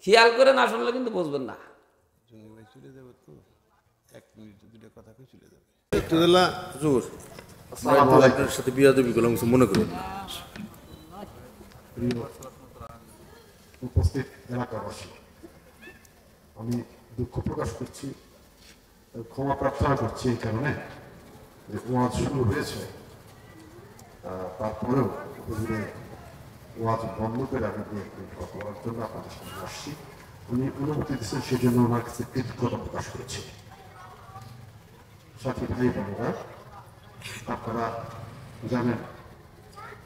খেয়াল করে না শুনলে কিন্তু বুঝবেন না। আপনার সাথে বিয়াদবি করলাম মনে করেন। উপস্থিত এলাকাবাসী, আমি দুঃখ প্রকাশ করছি, ক্ষমা প্রার্থনা করছি এই কারণে যে ওয়াজ শুরু হয়েছে, তারপরেও ওয়াজ বন্ধ করে আমি কথা বলার জন্য আপনাদের সামনে আসছি। উনি অনুমতি দিচ্ছেন, সেই জন্য ওনার কাছে কৃতজ্ঞতা প্রকাশ করছি। সাথী ভাই বোনেরা, আপনারা জানেন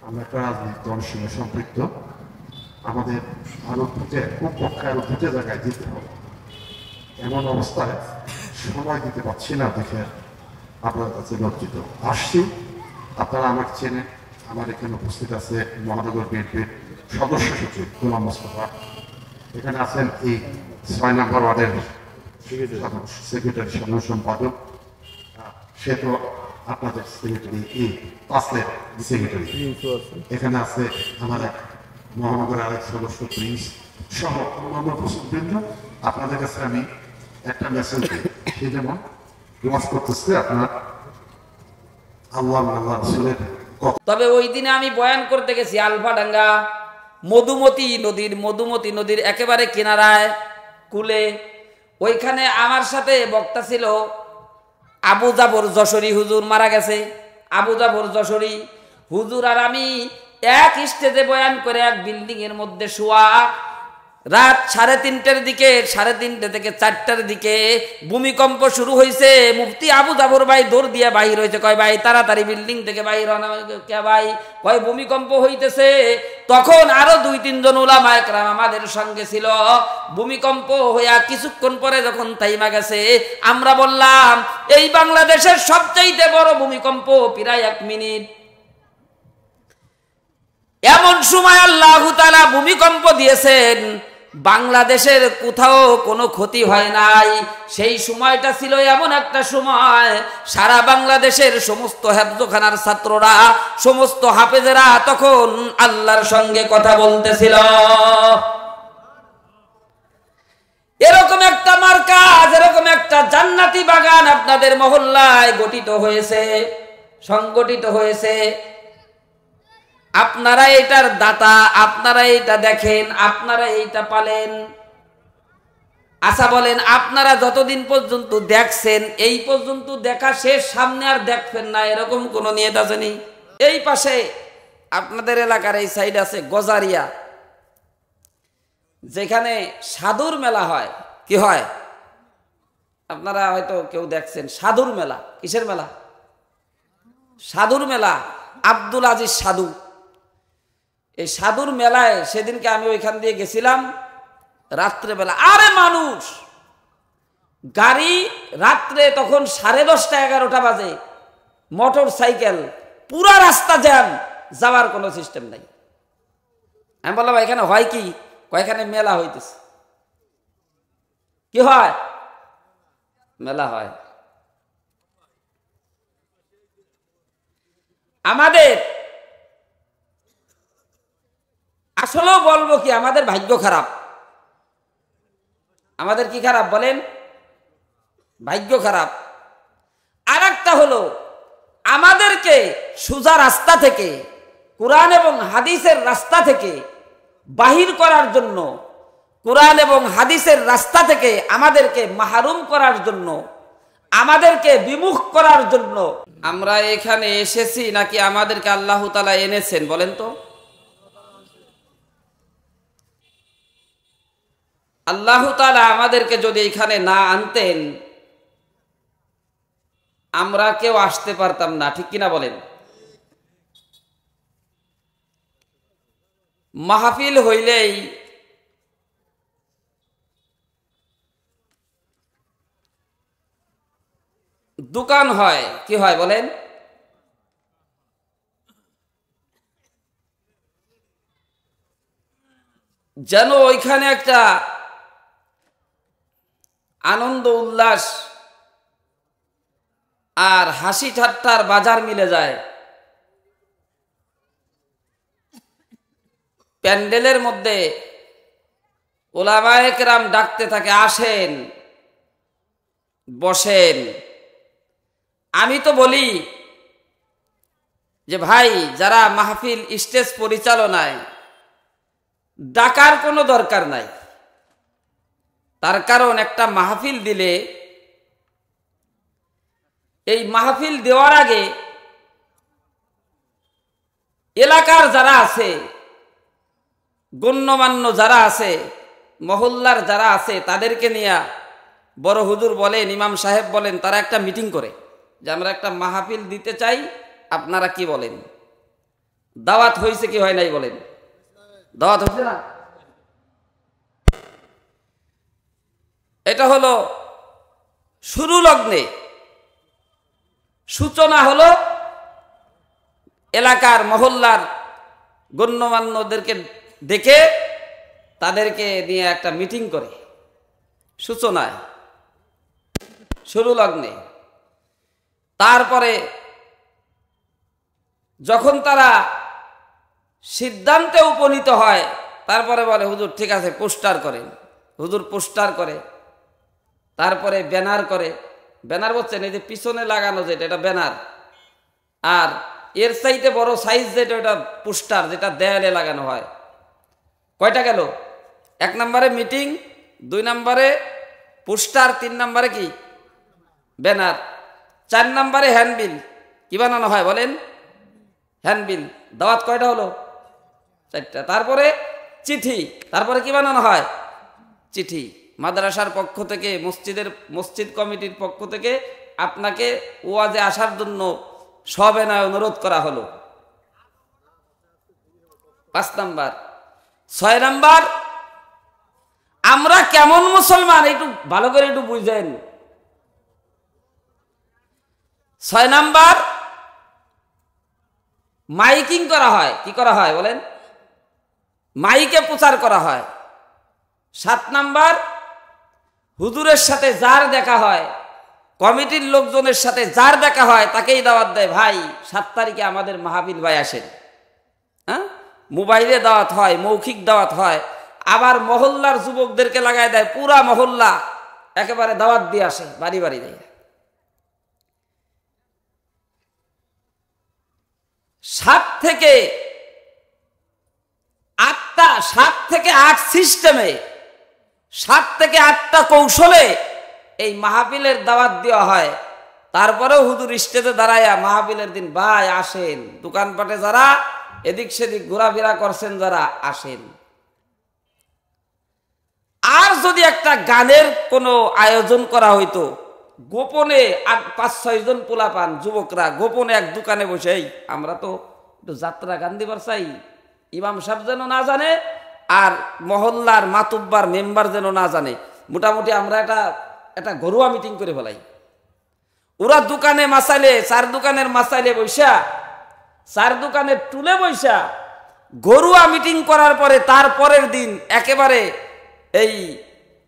আমরা একটা রাজনৈতিক দলের সঙ্গে সম্পৃক্ত। আমাদের আরো কমপক্ষে আরো দুটো জায়গায় যেতে হবে। এমন অবস্থায় সময় দিতে পারছি না দেখে আপনার কাছে লজ্জিত। আসছি, আপনারা আমাকে চেনেন। আমার এখানে উপস্থিত আছে মহানগর বিএনপির সদস্য সচিব গোলাম মোস্তফা, এখানে আছেন এই ৬ নম্বর ওয়ার্ডের সেক্রেটারি সাধারণ সম্পাদক, সে তো আপনাদের সেক্রেটারি, এই পাঁচলের সেক্রেটারি। এখানে আছে আমার এক মহানগরের আরেক সদস্য প্রিন্স সহ অন্যান্য উপস্থিতবৃন্দ। আপনাদের কাছে আমি একটা মেসেজ দিই, সে যেমন ওয়াজ করতেছে আপনার আল্লাহ রাসূলের। তবে ওই দিনে আমি বয়ান করতে গেছি আলফাডাঙ্গা মধুমতি নদীর একেবারে কিনারায় কুলে। ওইখানে আমার সাথে বক্তা ছিল আবু জাফর যশোরী হুজুর, মারা গেছে। আবু জাফর যশোরী হুজুর আর আমি এক স্টেজে বয়ান করে এক বিল্ডিং এর মধ্যে শোয়া। রাত 3:30টার দিকে, 3:30 থেকে 4টার দিকে ভূমিকম্প শুরু হয়েছে। মুফতি আবু জাফর ভাই দৌড় দিয়ে বাহির হয়েছে, কয় ভাই তাড়াতাড়ি বিল্ডিং থেকে বাহির হন। কে ভাই? কয় ভূমিকম্প হইতেছে। তখন আরো 2-3 জন উলামা একরাম আমাদের সঙ্গে ছিল। ভূমিকম্প হইয়া কিছুক্ষণ পরে যখন থাইমা গেছে, আমরা বললাম এই বাংলাদেশের সবচাইতে বড় ভূমিকম্প প্রায় 1 মিনিট। এমন সময় আল্লাহু তাআলা ভূমিকম্প দিয়েছেন, বাংলাদেশের কোথাও কোনো ক্ষতি হয় নাই। সেই সময়টা ছিল এমন একটা সময়, সারা বাংলাদেশের সমস্ত হেফজখানার ছাত্ররা, সমস্ত হাফেজেরা তখন আল্লাহর সঙ্গে কথা বলতেছিল। এরকম একটা মার্কাজ, এরকম একটা জান্নাতি বাগান আপনাদের মহল্লায় সংগঠিত হয়েছে। আপনারা এটার দাতা, আপনারা এটা দেখেন, আপনারা এইটা পালেন। আচ্ছা বলেন, আপনারা যতদিন পর্যন্ত দেখছেন এই পর্যন্ত দেখা শেষ, সামনে আর দেখবেন না, এরকম কোন নিয়ত আছে নি? এই পাশে আপনাদের এলাকার এই সাইড আছে গজারিয়া, যেখানে সাধুর মেলা হয়। কি হয়? আপনারা হয়তো কেউ দেখছেন সাধুর মেলা। কিসের মেলা? সাধুর মেলা। আব্দুল আজিজ সাধু। এই সাধুর মেলায় সেদিনকে আমি ওইখান দিয়ে গেছিলাম রাত্রেবেলা। আরে মানুষ, গাড়ি রাত্রে তখন 10:30 11টা বাজে, মোটর সাইকেল, পুরা রাস্তা জ্যাম, যাওয়ার কোনো সিস্টেম নাই। আমি বললাম এখানে হয় কি? এখানে মেলা হইতেছে। কি হয়? মেলা হয়। আমাদের আসলেও বলবো কি, আমাদের ভাগ্য খারাপ। আমাদের কি খারাপ বলেন? ভাগ্য খারাপ। আর একটা হলো, আমাদেরকে সোজা রাস্তা থেকে, কোরআন এবং হাদিসের রাস্তা থেকে বাহির করার জন্য, কোরআন এবং হাদিসের রাস্তা থেকে আমাদেরকে মাহরুম করার জন্য, আমাদেরকে বিমুখ করার জন্য আমরা এখানে এসেছি, নাকি আমাদেরকে আল্লাহ তাআলা এনেছেন বলেন তো? আল্লাহ তাআলা আমাদেরকে যদি এখানে না আনতেন, আমরা কেউ আসতে পারতাম না। ঠিক কিনা বলেন? মাহফিল হইলেই দোকান হয়। কি হয় বলেন? যেন ওইখানে একটা আনন্দ উল্লাস আর হাসি ঠাট্টার বাজার মিলে যায়। প্যান্ডেলের মধ্যে ওলামায়ে কেরাম ডাকতে থাকে, আসেন বসেন। আমি তো বলি যে ভাই, যারা মাহফিল স্টেজ পরিচালনায়, ডাকার কোনো দরকার নাই। তার কারণ একটা মাহফিল দিলে, এই মাহফিল দেওয়ার আগে এলাকার যারা আছে, গণ্যমান্য যারা আছে, মহল্লার যারা আছে, তাদেরকে নিয়ে বড় হুজুর বলেন, ইমাম সাহেব বলেন, তারা একটা মিটিং করে যে আমরা একটা মাহফিল দিতে চাই, আপনারা কি বলেন? দাওয়াত হয়েছে কি হয় নাই বলেন? দাওয়াত হচ্ছে না? এটা হলো শুরু লগ্নে, সূচনা হলো এলাকার মহল্লার গণ্যমান্যদেরকে ডেকে তাদেরকে নিয়ে একটা মিটিং করে সূচনায়, শুরু লগ্নে। তারপরে যখন তারা সিদ্ধান্তে উপনীত হয়, তারপরে বলে হুজুর ঠিক আছে, পোস্টার করেন। হুজুর পোস্টার করে, তারপরে ব্যানার করে। ব্যানার বলছেন এই যে পিছনে লাগানো যেটা, এটা ব্যানার। আর এর চাইতে বড় সাইজ যেটা, ওটা পোস্টার, যেটা দেয়ালে লাগানো হয়। কয়টা গেল? 1 নম্বরে মিটিং, 2 নম্বরে পোস্টার, 3 নম্বরে কি ব্যানার, 4 নম্বরে হ্যান্ডবিল। কি বানানো হয় বলেন? হ্যান্ডবিল। দাওয়াত কয়টা হলো? 4টা। তারপরে চিঠি। তারপরে কি বানানো হয়? চিঠি। মাদ্রাসার পক্ষ থেকে, মসজিদ কমিটির পক্ষ থেকে আপনাকে ওয়াজে আসার জন্য সবিনয় অনুরোধ করা হলো। 5 নাম্বার। 6 নাম্বার, আমরা কেমন মুসলমান একটু ভালো করে একটু বুঝেন। 6 নাম্বার, মাইকিং করা হয়। কি করা হয় বলেন? মাইকে প্রচার করা হয়। 7 নাম্বার, হুজুরের সাথে যার দেখা হয়, কমিটির লোকজনের সাথে যার দেখা হয়, তাকেই দাওয়াত দেয়, ভাই 7 তারিখে আমাদের মাহফিল ভাই আসেন। হ্যাঁ, মোবাইলে দাওয়াত হয়, মৌখিক দাওয়াত হয়। আবার মহল্লার যুবকদেরকে লাগায় দেয়, পুরা মহল্লা একেবারে দাওয়াত দিয়ে আসে, বাড়ি বাড়ি দেয়। 7 থেকে 8 সিস্টেমে, 7 থেকে 8টা কৌশলে এই মাহফিলের দাওয়াত দেওয়া হয়। তারপরেও হুজুর স্টেজে দাঁড়ায়া মাহফিলের দিন, ভাই আসেন, দোকানপাটে যারা এদিক সেদিক ঘোরাফেরা করছেন যারা, আসেন। আর যদি একটা গানের কোনো আয়োজন করা হইতো, গোপনে 5-6 জন পোলাপান যুবকরা গোপনে এক দোকানে বসেই, আমরা তো একটু যাত্রা গান দিবার চাই, ইমাম সাহেব যেন না জানে, আর মহল্লার মাতুব্বার মেম্বার যেন না জানে, মোটামুটি আমরা একটা ঘরোয়া মিটিং করে ফেলাই। ওরা দোকানে মাসাইলে, 4 দোকানের মাসাইলে বৈশা, 4 দোকানের টুলে বৈশা ঘরোয়া মিটিং করার পরে তারপরের দিন একেবারে এই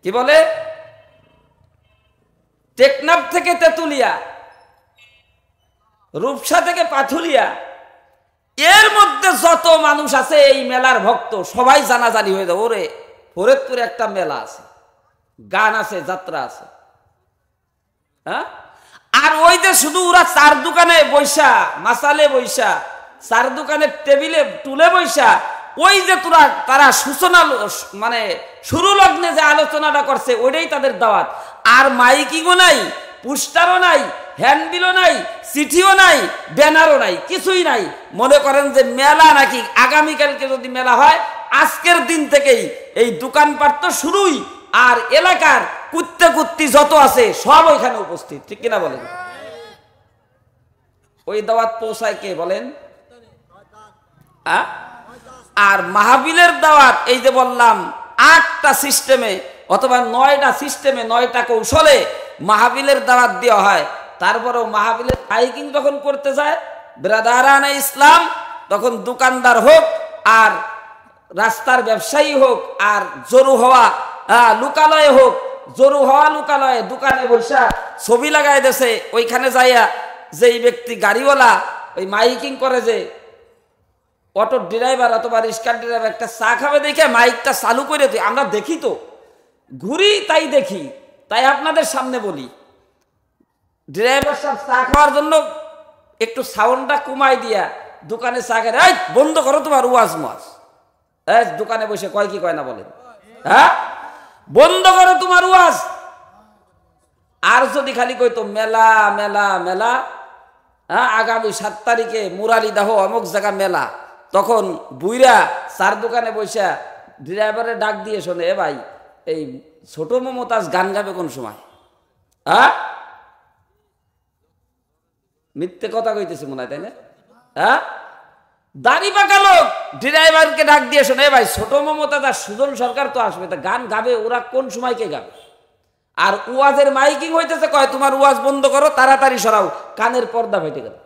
কি বলে, টেকনাফ থেকে তেতুলিয়া, রূপসা থেকে পাথুলিয়া, এর মধ্যে যত মানুষ আছে এই মেলার ভক্ত, সবাই জানাজানি হয়ে যাবে, ওরে ফরিদপুরে একটা মেলা আছে, গান আছে, যাত্রা আছে। হ্যাঁ, আর ওই যে শুধু ওরা 4 দোকানে বৈশা, মাসালে বৈশা, 4 দোকানের টেবিলে টুলে বৈশা, ওই যে তারা সূচনা মানে শুরু লগ্নে যে আলোচনাটা করছে, ওইটাই তাদের দাওয়াত। আর মাইকিংও নাই, পোস্টারও নাই, হ্যান্ডবিলও নাই, চিঠিও নাই, ব্যানারও নাই, কিছুই নাই। মনে করেন যে মেলা নাকি আগামীকালকে যদি মেলা হয়, আজকের দিন থেকেই এই দোকানপাট তো শুরুই, আর এলাকার কুত্তি যত আছে সব ওইখানে উপস্থিত। ঠিক কিনা বলেন? ওই দাওয়াত পৌঁছায় কে বলেন? আর মাহফিলের দাওয়াত এই যে বললাম 8টা সিস্টেমে অথবা 9টা সিস্টেমে, 9টা কৌশলে মাহফিলের দাওয়াত দেওয়া হয়। তারপরেও মাহফিলের মাইকিং যখন করতে যায় ব্রাদারানে ইসলাম, তখন দোকানদার হোক আর রাস্তার ব্যবসায়ী হোক আর জরু হওয়া লোকালয়ে হোক, জরু হওয়া লোকালয়ে দোকানে বসে ছবি লাগাই দেছে, ওইখানে যাইয়া যেই ব্যক্তি গাড়িওয়ালা ওই মাইকিং করে যে অটোর ড্রাইভার অথবা রিক্সার ড্রাইভার একটা চা খাবে দেখে মাইকটা চালু করে দিই, আমরা দেখি তো, ঘুরি তাই দেখি, তাই আপনাদের সামনে বলি, ড্রাইভার সাহেব চা খাওয়ার জন্য একটু সাউন্ডটা কমাই দিয়া দোকানে চা খায়, এই বন্ধ করো তোমার ওয়াজ মাস, দোকানে বসে কয় কি কয় না বলেন, হ্যাঁ বন্ধ করো তোমার ওয়াজ। আর যদি খালি কইতো মেলা মেলা মেলা, হ্যাঁ আগামী 7 তারিখে মুরারিদাহ অমুক জায়গা মেলা, তখন বুইরা চার দোকানে বসে ড্রাইভারে ডাক দিয়ে শোনে, এ ভাই এই ছোট মমতাজ গান গাবে কোন সময়, হ্যাঁ মিথ্যে কথা কইতেছে মনে হয়, তাই না? হ্যাঁ দাড়ি পাকা লোক ড্রাইভারকে ডাক দিয়ে শোনে, ভাই ছোট মমতাজ আর সুজন সরকার তো আসবে, তা গান গাবে ওরা কোন সময় কে গাবে? আর ওয়াজের মাইকিং হইতেছে, কয় তোমার ওয়াজ বন্ধ করো, তাড়াতাড়ি সরাও, কানের পর্দা ফেটে গেল।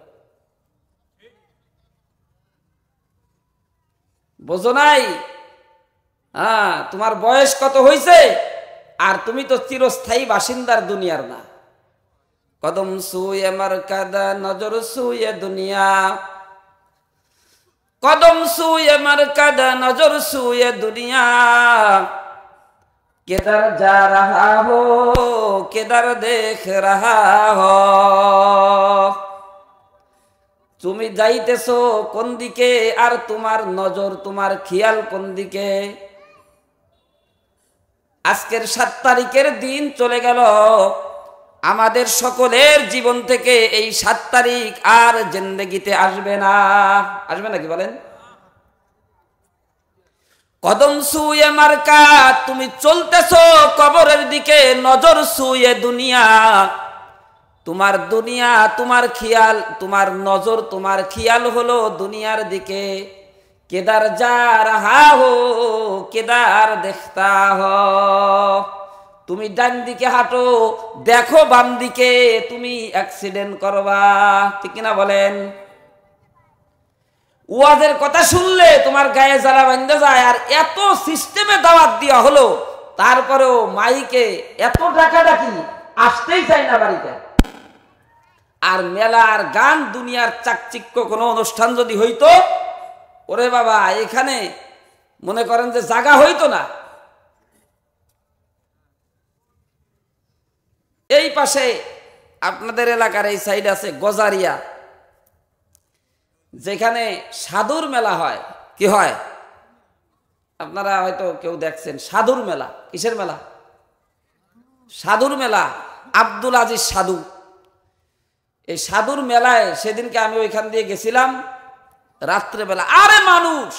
বোঝো নাই? হ্যাঁ তোমার বয়স কত হইছে, আর তুমি তো চিরস্থায়ী বাসিন্দার দুনিয়ার না। কদম সুয়ে মারকাদা নজর সুয়ে দুনিয়া, কদম সুয়ে মারকাদা নজর সুয়ে দুনিয়া, किधर जा रहा हो किधर देख रहा हो, তুমি যাইতেছো কোন দিকে আর তোমার নজর তোমার খেয়াল কোন দিকে। আজকের 7 তারিখের দিন চলে গেল, আমাদের সকলের জীবন থেকে এই 7 তারিখ আর জিন্দেগিতে আসবে না। আসবে নাকি বলেন? কদম সুয়ে মার্কা, তুমি চলতেছো কবরের দিকে, নজর সুয়ে দুনিয়া, তোমার দুনিয়া তোমার খেয়াল, তোমার নজর তোমার খেয়াল হলো দুনিয়ার দিকে। কেদার যা রাহা হো কেদার দেখতা হো, তুমি ডান দিকে হাঁটো দেখো বাম দিকে, তুমি অ্যাক্সিডেন্ট করবা, ঠিক কিনা বলেন? ওয়াজের কথা শুনলে তোমার গায়ে জ্বালা বান্ধা যায়, আর এত সিস্টেমে দাওয়াত দেওয়া হলো, তারপরেও মাইকে এত ডাকাডাকি, আসতেই চাই না বাড়িতে। আর মেলা আর গান দুনিয়ার চাকচিক্য কোনো অনুষ্ঠান যদি হইতো, ওরে বাবা এখানে মনে করেন যে জায়গা হইতো না। এই পাশে আপনাদের এলাকার এই সাইড আছে গজারিয়া, যেখানে সাধুর মেলা হয়। কি হয় আপনারা হয়তো কেউ দেখছেন, সাধুর মেলা। কিসের মেলা? সাধুর মেলা। আব্দুল আজিজ সাধু, এই সাধুর মেলায় সেদিনকে আমি ওইখান দিয়ে গেছিলাম রাত্রেবেলা। আরে মানুষ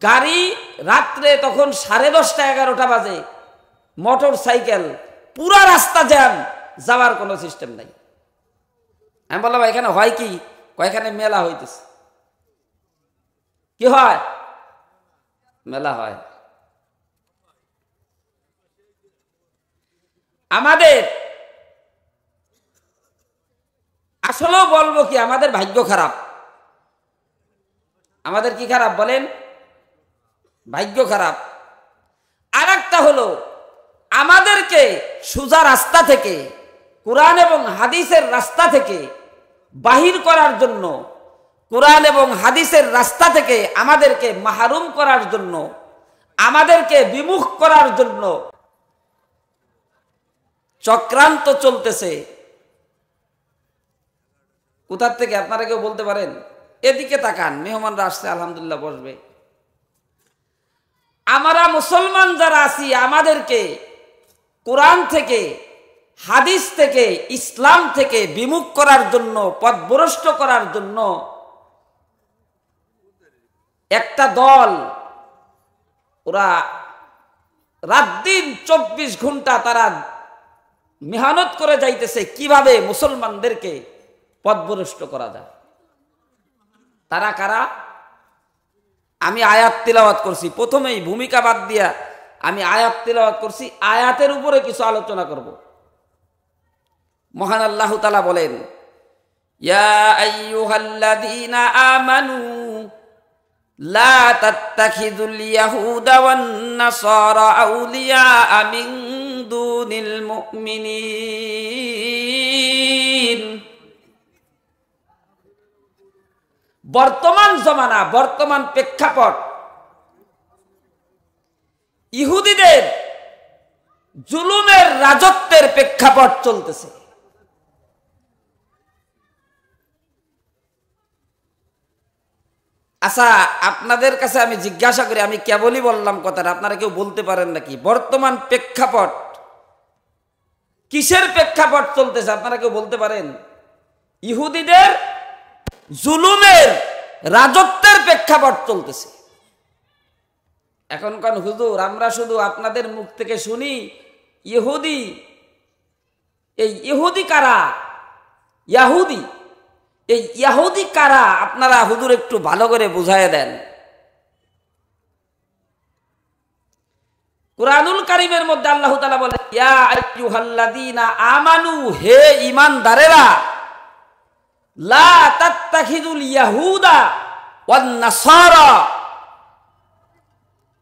গাড়ি রাত্রে তখন 10:30 11টা বাজে, মোটর সাইকেল পুরা রাস্তা জ্যাম, যাওয়ার কোনো সিস্টেম নাই। আমি বললাম এখানে হয় কি? কয়খানে মেলা হইতেছে। কি হয়? মেলা হয়। আমাদের আসলেও বলবো কি, আমাদের ভাগ্য খারাপ। আমাদের কি খারাপ বলেন? ভাগ্য খারাপ। আর একটা হলো, আমাদেরকে সোজা রাস্তা থেকে, কোরআন এবং হাদিসের রাস্তা থেকে বাহির করার জন্য, কোরআন এবং হাদিসের রাস্তা থেকে আমাদেরকে মাহরুম করার জন্য, আমাদেরকে বিমুখ করার জন্য চক্রান্ত চলতেছে। কোথার থেকে আপনারা কেউ বলতে পারেন? এদিকে তাকান, মেহমানরা আসছে, আলহামদুলিল্লাহ বসবে। আমরা মুসলমান যারা আছি, আমাদেরকে কোরআন থেকে, হাদিস থেকে, ইসলাম থেকে বিমুখ করার জন্য, পথভ্রষ্ট করার জন্য একটা দল, ওরা রাত দিন 24 ঘন্টা তারা মেহনত করে যাইতেছে কিভাবে মুসলমানদেরকে পথভ্রষ্ট করা যায়। তারা কারা? আমি আয়াত তিলাওয়াত করছি, প্রথমেই ভূমিকা বাদ দিয়া আমি আয়াত তিলাওয়াত করছি, আয়াতের উপরে কিছু আলোচনা করব। মহান আল্লাহ তাআলা বলেন, ইয়া আইয়ুহাল্লাযীনা আমানু লা তাত্তাখিযুল ইয়াহুদা ওয়ান নাসারা আউলিয়া মিন দুনিল মুমিনিন। বর্তমান জমানা, বর্তমান প্রেক্ষাপট, ইহুদিদের জুলুমের রাজত্বের প্রেক্ষাপট চলতেছে। আচ্ছা, আপনাদের কাছে আমি জিজ্ঞাসা করি, আমি কেবলই বললাম কথাটা, আপনারা কেউ বলতে পারেন নাকি বর্তমান প্রেক্ষাপট কিসের প্রেক্ষাপট চলতেছে? আপনারা কেউ বলতে পারেন? ইহুদিদের জুলুমের রাজত্বের প্রেক্ষাপট চলতেছে। এখন কোন হুজুর, আমরা শুধু আপনাদের মুখ থেকে শুনি ইহুদি, এই ইহুদি কারা? ইয়াহুদি, এই ইয়াহুদি কারা? আপনারা হুজুর একটু ভালো করে বুঝায় দেন। কুরআনুল কারীমের মধ্যে আল্লাহ তাআলা বলেন, ইয়া আইয়ুহাল্লাযীনা আমানু, হে ঈমানদারেরা, লা তাত্তাখিযুল ইয়াহুদা ওয়ান নাসারা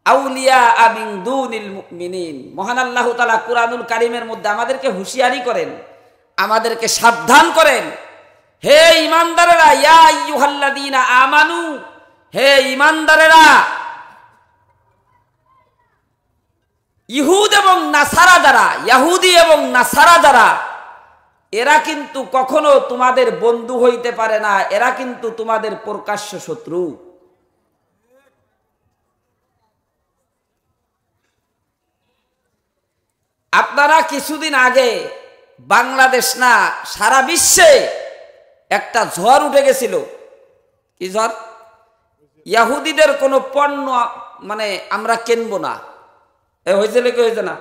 আউলিয়া মিন দুনিল মুমিনিন। মহান আল্লাহ তাআলা কুরআনুল কারীমের মধ্যে আমাদেরকে হুঁশিয়ারি করেন, আমাদেরকে সাবধান করেন, হে ঈমানদারেরা, ইয়া আইয়ুহাল্লাযীনা আমানু, হে ঈমানদারেরা, ইহুদ এবং নাসারা যারা, ইহুদি এবং নাসারা যারা, এরা কিন্তু কখনো তোমাদের বন্ধু হইতে পারে না, এরা কিন্তু তোমাদের প্রকাশ্য শত্রু। আপনারা কিছুদিন আগে বাংলাদেশ না সারা বিশ্বে একটা ঝড় উঠে গেছিল। কি ঝড়? ইহুদিদের কোনো পণ্য মানে আমরা কিনবো না। এ হয়েছিল কি হয়েছে না?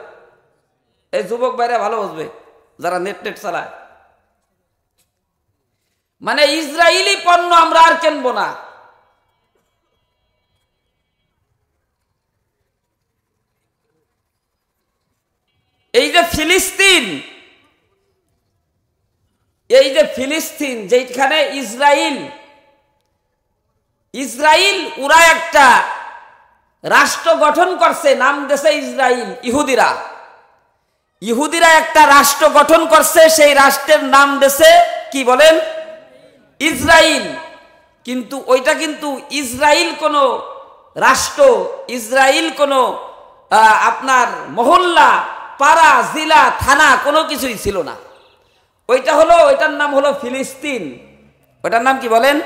এই যুবক ভাইরা ভালো বুঝবে যারা নেট চালায়। মানে ইসরায়েলি পণ্য আমরা আর কিনবো না। এই যে ফিলিস্তিন, এই যে ফিলিস্তিন, যেখানে ইসরায়েল ওরা একটা রাষ্ট্র গঠন করছে, নাম দেশে ইসরায়েল। ইহুদিরা একটা রাষ্ট্র গঠন করছে, সেই রাষ্ট্রের নাম দেশে কি বলেন? ইসরায়েল। কিন্তু ওইটা কিন্তু ইসরায়েল কোনো রাষ্ট্র, ইসরায়েল কোনো আপনার মহল্লা, পাড়া, জেলা, থানা কোনো কিছুই ছিল না। ওইটার নাম হলো ফিলিস্তিন। ওইটার নাম কি বলেন?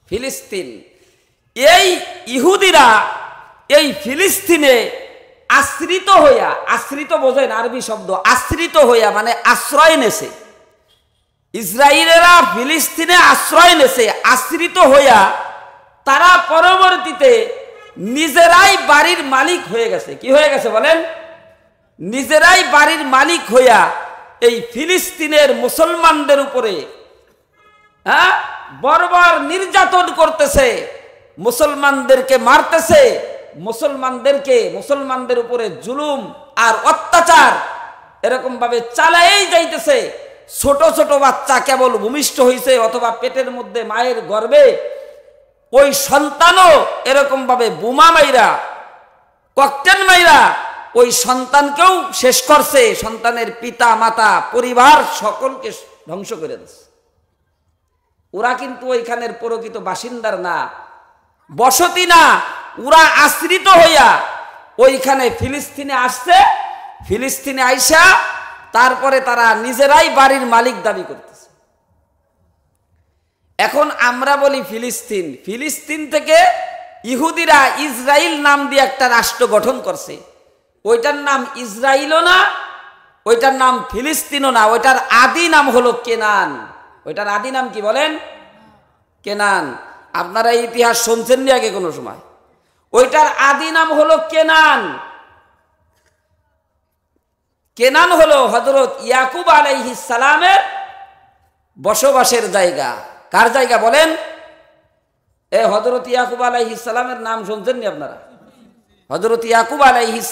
ফিলিস্তিন। এই ইহুদিরা এই ফিলিস্তিনে আশ্রিত হইয়া, আশ্রিত বোঝেন আরবি শব্দ, আশ্রিত হইয়া মানে আশ্রয় নেছে। ইসরায়েলেরা ফিলিস্তিনে আশ্রয় নেছে, আশ্রিত হইয়া তারা পরবর্তীতে নিজেরাই বাড়ির মালিক হয়ে গেছে। কি হয়ে গেছে বলেন? নিজেরাই বাড়ির মালিক হইয়া এই ফিলিস্তিনের মুসলমানদের উপরে বর্বর নির্যাতন করতেছে, মুসলমানদেরকে মারতেছে, মুসলমানদের উপরে জুলুম আর অত্যাচার এরকম ভাবে চালায়েই যাইতেছে। ছোট ছোট বাচ্চা কেবল ভূমিষ্ঠ হইছে অথবা পেটের মধ্যে মায়ের গর্ভে, ওই সন্তানও এরকম ভাবে বোমা মাইরা, ককটেল মাইরা ওই সন্তানকেও শেষ করছে। সন্তানের পিতা মাতা পরিবার সকলকে ধ্বংস করে দিচ্ছে। ওরা কিন্তু ওইখানের প্রকৃত বাসিন্দার না, বসতি না, ওরা আশ্রিত হইয়া ওইখানে ফিলিস্তিনে আসছে। ফিলিস্তিনে আইসা তারপরে তারা নিজেরাই বাড়ির মালিক দাবি করতেছে। এখন আমরা বলি ফিলিস্তিন, ফিলিস্তিন থেকে ইহুদিরা ইসরায়েল নাম দিয়ে একটা রাষ্ট্র গঠন করছে। ওইটার নাম ইসরায়েলও না, ওইটার নাম ফিলিস্তিনও না, ওইটার আদি নাম হলো কেনান। ওইটার আদি নাম কি বলেন? কেনান। আপনারা ইতিহাস শুনছেন নি আগে কোনো সময়? ওইটার আদি নাম হলো কেনান। কেনান হলো হযরত ইয়াকুব আলাইহিস সালামের বসবাসের জায়গা। কার জায়গা বলেন? হযরত ইয়াকুব আলাইহিস সালামের নাম শুনছেন নি আপনারা? হযরত ইয়াকুব আলাইহিস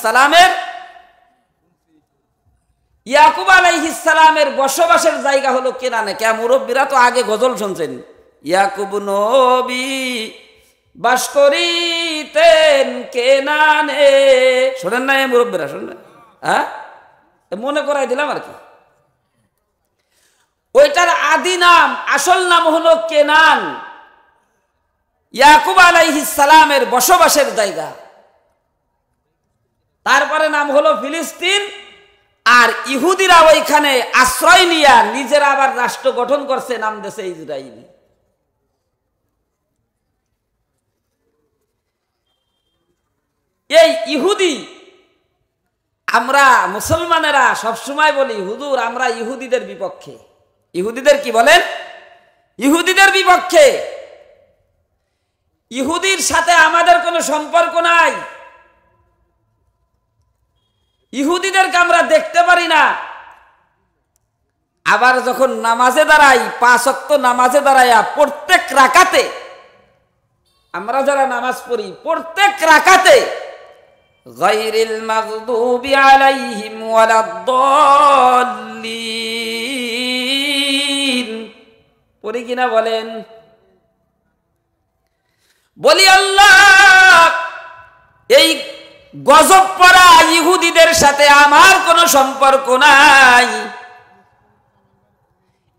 সালামের বসবাসের জায়গা হলো কেনানে। কে মুরব্বীরা তো আগে গজল শুনছেন, ইয়াকুব নবী বাস করিতেন কেনানে, শোনেন না মুরব্বীরা? শোনেন? হ্যাঁ, মনে করাই দিলাম আর কি। ওইটার আদি নাম, আসল নাম হলো কেনান। ইয়াকুব আলাইহিস সালামের বসবাসের জায়গা। তারপরে নাম হলো ফিলিস্তিন। আর ইহুদিরা ওইখানে আশ্রয় নিয়ে নিজেরা আবার রাষ্ট্র গঠন করছে, নাম দেশে ইসরাইল। এই ইহুদি, আমরা মুসলমানেরা সবসময় বলি হুজুর আমরা ইহুদিদের বিপক্ষে। ইহুদিদের কি বলেন? ইহুদিদের বিপক্ষে। ইহুদির সাথে আমাদের কোনো সম্পর্ক নাই। ইহুদিদেরকে আমরা দেখতে পারি না। আবার যখন নামাজে দাঁড়াই, 5 ওয়াক্ত নামাজে দাঁড়াইয়া প্রত্যেক রাকাতে, আমরা যারা নামাজ পড়ি প্রত্যেক রাকাতে গায়রিল মাগদুবি আলাইহিম ওয়ালাদ-দাল্লিন পড়ি কিনা বলেন? বলি আল্লাহ, এই গজব পড়া ইহুদিদের সাথে আমার কোনো সম্পর্ক নাই।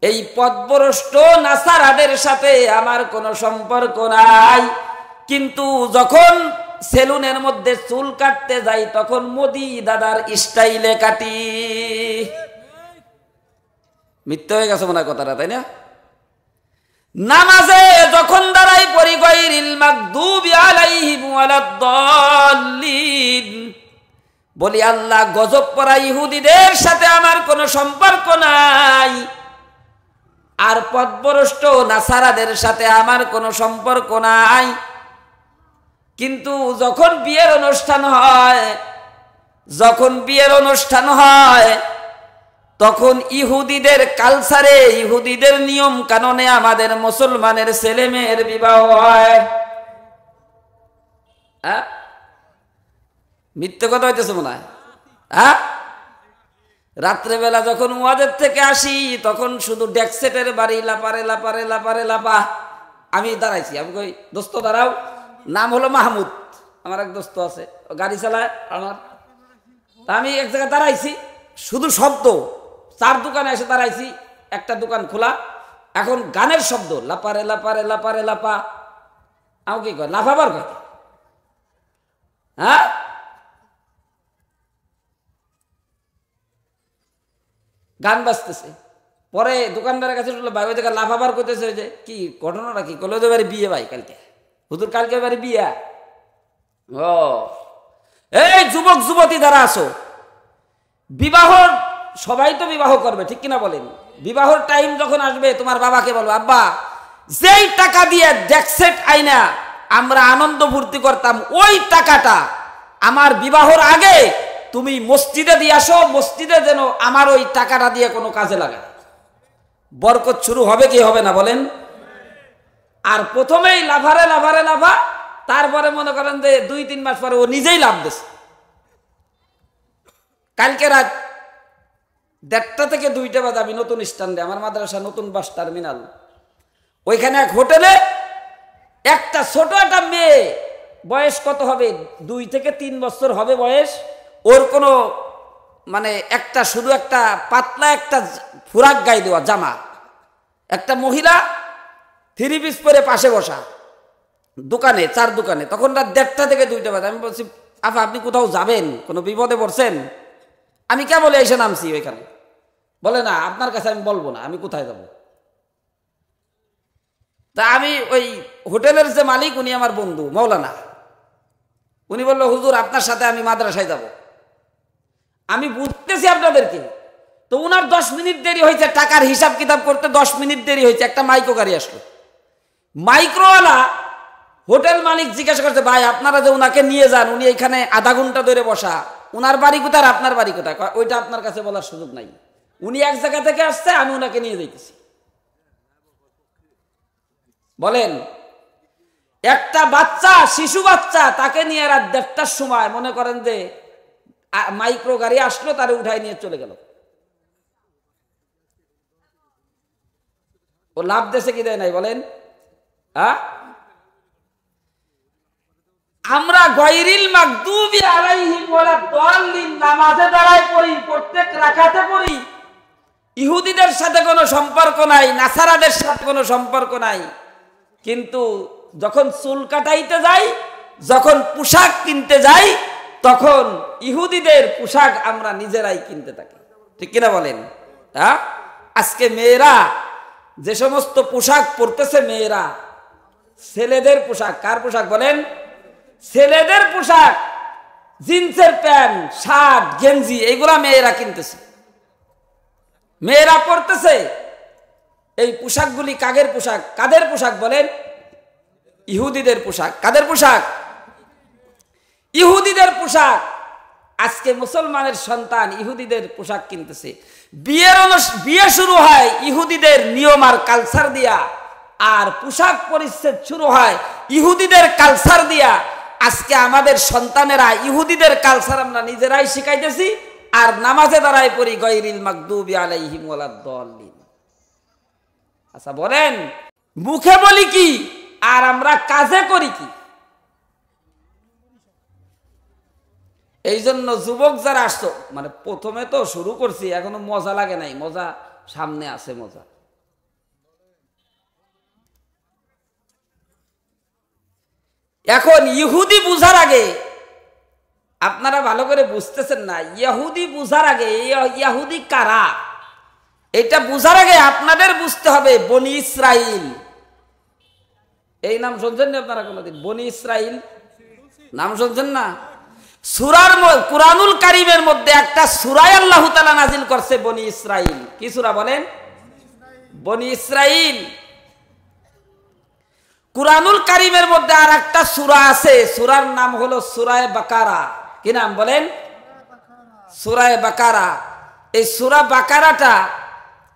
এই পথভ্রষ্ট নাসারাদের সাথে আমার কোনো সম্পর্ক নাই। কিন্তু যখন সেলুনের মধ্যে চুল কাটতে যাই তখন মোদি দাদার স্টাইলে কাটি। মিথ্যা হয়ে গেছে মনে হয় কথাটা, তাই না? নামাজে যখন দাঁড়াই পড়ি গায়রিল মাগদুবি আলাইহিম ওয়ালাদ-দাল্লিন, বলি আল্লাহ গজব পড়া ইহুদিদের সাথে আমার কোনো সম্পর্ক নাই, আর পথভ্রষ্ট নাসারাদের সাথে আমার কোনো সম্পর্ক নাই। কিন্তু যখন বিয়ের অনুষ্ঠান হয়, যখন বিয়ের অনুষ্ঠান হয় তখন ইহুদিদের কালচারে, ইহুদিদের নিয়ম কানুনে আমাদের মুসলমানের ছেলে মেয়ের বিবাহ হয়। মিথ্যে কথা হইতেছে মনে হয়। রাত্রেবেলা যখন ওয়াজের থেকে আসি তখন শুধু ডেকসেটের বাড়ি লাপারে লাপারে লাপারে লাপা। আমি দাঁড়াইছি, আমি কই দোস্ত দাঁড়াও, নাম হলো মাহমুদ, আমার এক দোস্ত আছে, গাড়ি চালায় আমার। তা আমি এক জায়গায় দাঁড়াইছি, শুধু শব্দ। 4 দোকানে এসে দাঁড়াইছি, একটা দোকান খোলা, এখন গানের শব্দ, লাপারে লাপারে লাপারে লাপা। আমাকে কি কয় লাফাবার কয়? হ্যাঁ, গান বাজতেছে। পরে দোকানদারের কাছে ভাই ওই জায়গায় লাফাবার করতেছে যে কি ঘটনাটা কি? কলে ওদের বাড়ি বিয়ে ভাই কালকে, হুজুর কালকে বাড়ি বিয়া। ও এই যুবক যুবতী যারা আছো, বিবাহ সবাই তো বিবাহ করবে, ঠিক কিনা বলেন? বিবাহর টাইম যখন আসবে তোমার বাবাকে বলবো, আব্বা যেই টাকা দিয়ে ডেকসেট আইনা আমরা আনন্দ ফুর্তি করতাম ওই টাকাটা আমার বিবাহর আগে তুমি মসজিদে দিয়ে আসো, মসজিদে যেন আমার ওই টাকাটা দিয়ে কোনো কাজে লাগে। বরকত শুরু হবে কি হবে না বলেন? আর প্রথমেই লাফারে লাফারে লাফা, তারপরে মনে করেন যে 2-3 মাস পরে ও নিজেই লাভ দিচ্ছে। কালকে রাত 1:30 থেকে 2টা বাজে আমি নতুন স্ট্যান্ডে, আমার মাদ্রাসা নতুন বাস টার্মিনাল, ওইখানে এক হোটেলে একটা ছোট একটা মেয়ে, বয়স কত হবে, 2 থেকে 3 বছর হবে বয়স, ওর কোনো মানে একটা শুধু একটা পাতলা একটা ফুরাক গায়ে দেওয়া জামা, একটা মহিলা 3 পিস পরে পাশে বসা দোকানে, 4 দোকানে। তখন রাত 1:30 থেকে 2টা বাজে। আমি বলছি, আপা আপনি কোথাও যাবেন, কোনো বিপদে পড়ছেন? আমি কেবল এসে নামছি ওইখানে। বলে না, আপনার কাছে আমি বলবো না, আমি কোথায় যাব। তা আমি ওই হোটেলের যে মালিক, উনি আমার বন্ধু মৌলানা, উনি বললো হুজুর আপনার সাথে আমি মাদ্রাসায় যাব। আমি বুঝতেছি আপনাদেরকে। তো উনার 10 মিনিট দেরি হয়েছে, টাকার হিসাব কিতাব করতে 10 মিনিট দেরি হয়েছে। একটা মাইক্রো গাড়ি আসলো, মাইক্রোওয়ালা হোটেল মালিক জিজ্ঞাসা করছে, ভাই আপনারা যে উনাকে নিয়ে যান, উনি এখানে আধা ঘন্টা ধরে বসা, উনার বাড়ি কোথায়, আপনার বাড়ি কোথায়? ওইটা আপনার কাছে বলার সুযোগ নাই, উনি এক জায়গা থেকে আসছে, আমি উনাকে নিয়ে যাইতেছি। বলেন, একটা বাচ্চা, শিশু বাচ্চা, তাকে নিয়ে রাত 1:30টার সময় মনে করেন যে মাইক্রো গাড়ি আসলো, তারে উঠাই নিয়ে চলে গেল। ও লাভ দেশে কি দেয় নাই বলেন? হ্যাঁ, আমরা গায়রিল মাগদুবি আলাইহিম ওয়ালাদ-দাল্লিন নামাজে দাঁড়ায় পড়ি, প্রত্যেক রাকাতে পড়ি। ইহুদিদের সাথে কোনো সম্পর্ক নাই, নাসারাদের সাথে কোনো সম্পর্ক নাই। কিন্তু যখন চুল কাটাইতে যাই, যখন পোশাক কিনতে যাই, তখন ইহুদিদের পোশাক আমরা নিজেরাই কিনতে থাকি। ঠিক কিনা বলেন? হ্যাঁ, আজকে মেয়েরা যে সমস্ত পোশাক পরতেছে, মেয়েরা ছেলেদের পোশাক, কার পোশাক বলেন? ছেলেদের পোশাক, জিন্সের প্যান্ট, শার্ট, গেঞ্জি, এগুলা মেয়েরা কিনতেছে, মেয়েরা পরতেছে। এই পোশাকগুলি কাগের পোশাক? কাদের পোশাক বলেন? ইহুদিদের পোশাক। কাদের পোশাক? ইহুদিদের পোশাক। আজকে মুসলমানের সন্তান ইহুদিদের পোশাক কিনতেছে। বিয়ে শুরু হয় ইহুদিদের নিয়ম আর কালচার দিয়া, আর পোশাক পরিচ্ছদ শুরু হয় ইহুদিদের কালচার দিয়া। আজকে আমাদের সন্তানেরা ইহুদিদের কালচার আমরা নিজেরাই শিখাইতেছি, আর নামাজে দাঁড়ায় পড়ি গায়রিল মাগদুবি আলাইহিম ওয়ালাদ-দাল্লিন। আচ্ছা বলেন, মুখে বলি কি আর আমরা কাজে করি কি? এই জন্য যুবক যারা আসছো, মানে প্রথমে তো শুরু করছি, এখনো মজা লাগে নাই, মজা সামনে আছে। মজা এখন ইহুদি বুঝার আগে, আপনারা ভালো করে বুঝতেছেন না, ইহুদি বুঝার আগে ইহুদি কারা এটা বুঝার আগে আপনাদের বুঝতে হবে বনি ইসরাইল। এই নাম শুনছেন না আপনারা কোনোদিন? বনি ইসরাইল নাম শুনছেন না? সূরার কুরআনুল কারীমের মধ্যে একটা সূরায় আল্লাহ তাআলা নাজিল করছে বনি ইসরাইল। কি সূরা বলেন? বনি ইসরাইল। কুরআনুল কারীমের মধ্যে আর একটা সূরা আছে, সূরার নাম হলো সূরায়ে বাকারা। কি নাম বলেন? সূরায়ে বাকারা। এই সূরা বাকারাটা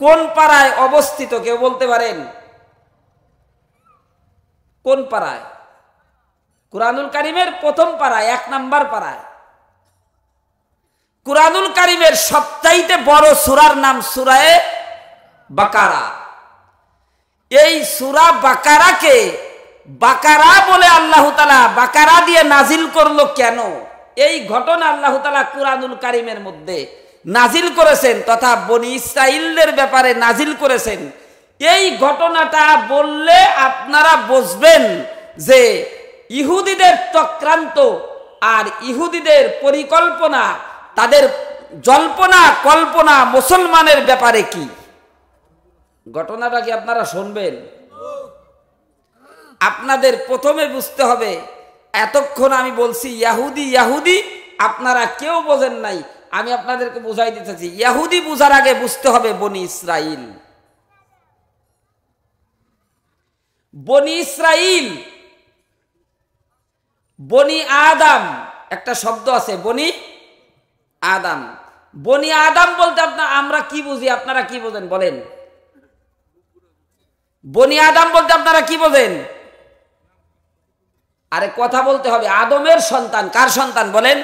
কোন পারায় অবস্থিত কেউ বলতে পারেন? কোন পারায়? কুরআনুল কারীমের প্রথম পারায়, 1 নাম্বার পারায়। কুরআনুল কারীমের সবচাইতে বড় সূরার নাম সূরায়ে বাকারা। এই সূরা বাকারাকে বাকারা বলে আল্লাহ তাআলা বাকারা দিয়ে নাজিল করলো কেন? এই ঘটনা আল্লাহ তাআলা কুরআনুল কারীমের মধ্যে নাজিল করেছেন, তথা বনি ইসরাইলদের ব্যাপারে নাজিল করেছেন। এই ঘটনাটা বললে আপনারা বুঝবেন যে ইহুদিদের চক্রান্ত আর ইহুদিদের পরিকল্পনা, তাদের জল্পনা কল্পনা মুসলমানের ব্যাপারে কি। ঘটনাটা কি আপনারা শুনবেন? আপনাদের প্রথমে বুঝতে হবে, এতক্ষণ আমি বলছি ইহুদি ইহুদি, আপনারা কেউ বোঝেন নাই, আমি আপনাদেরকে বুঝাই দিতেছি। ইহুদি বুঝার আগে বুঝতে হবে বনি ইসরাইল। বনি ইসরাইল, বনি আদম, একটা শব্দ আছে বনি আদম। বনি আদম বলতে আমরা কি বুঝি, আপনারা কি বোঝেন বলেন? বনি আদম বলতে আপনারা কি বোঝেন? আরে কথা বলতে হবে। আদমের সন্তান। কার সন্তান বলেন?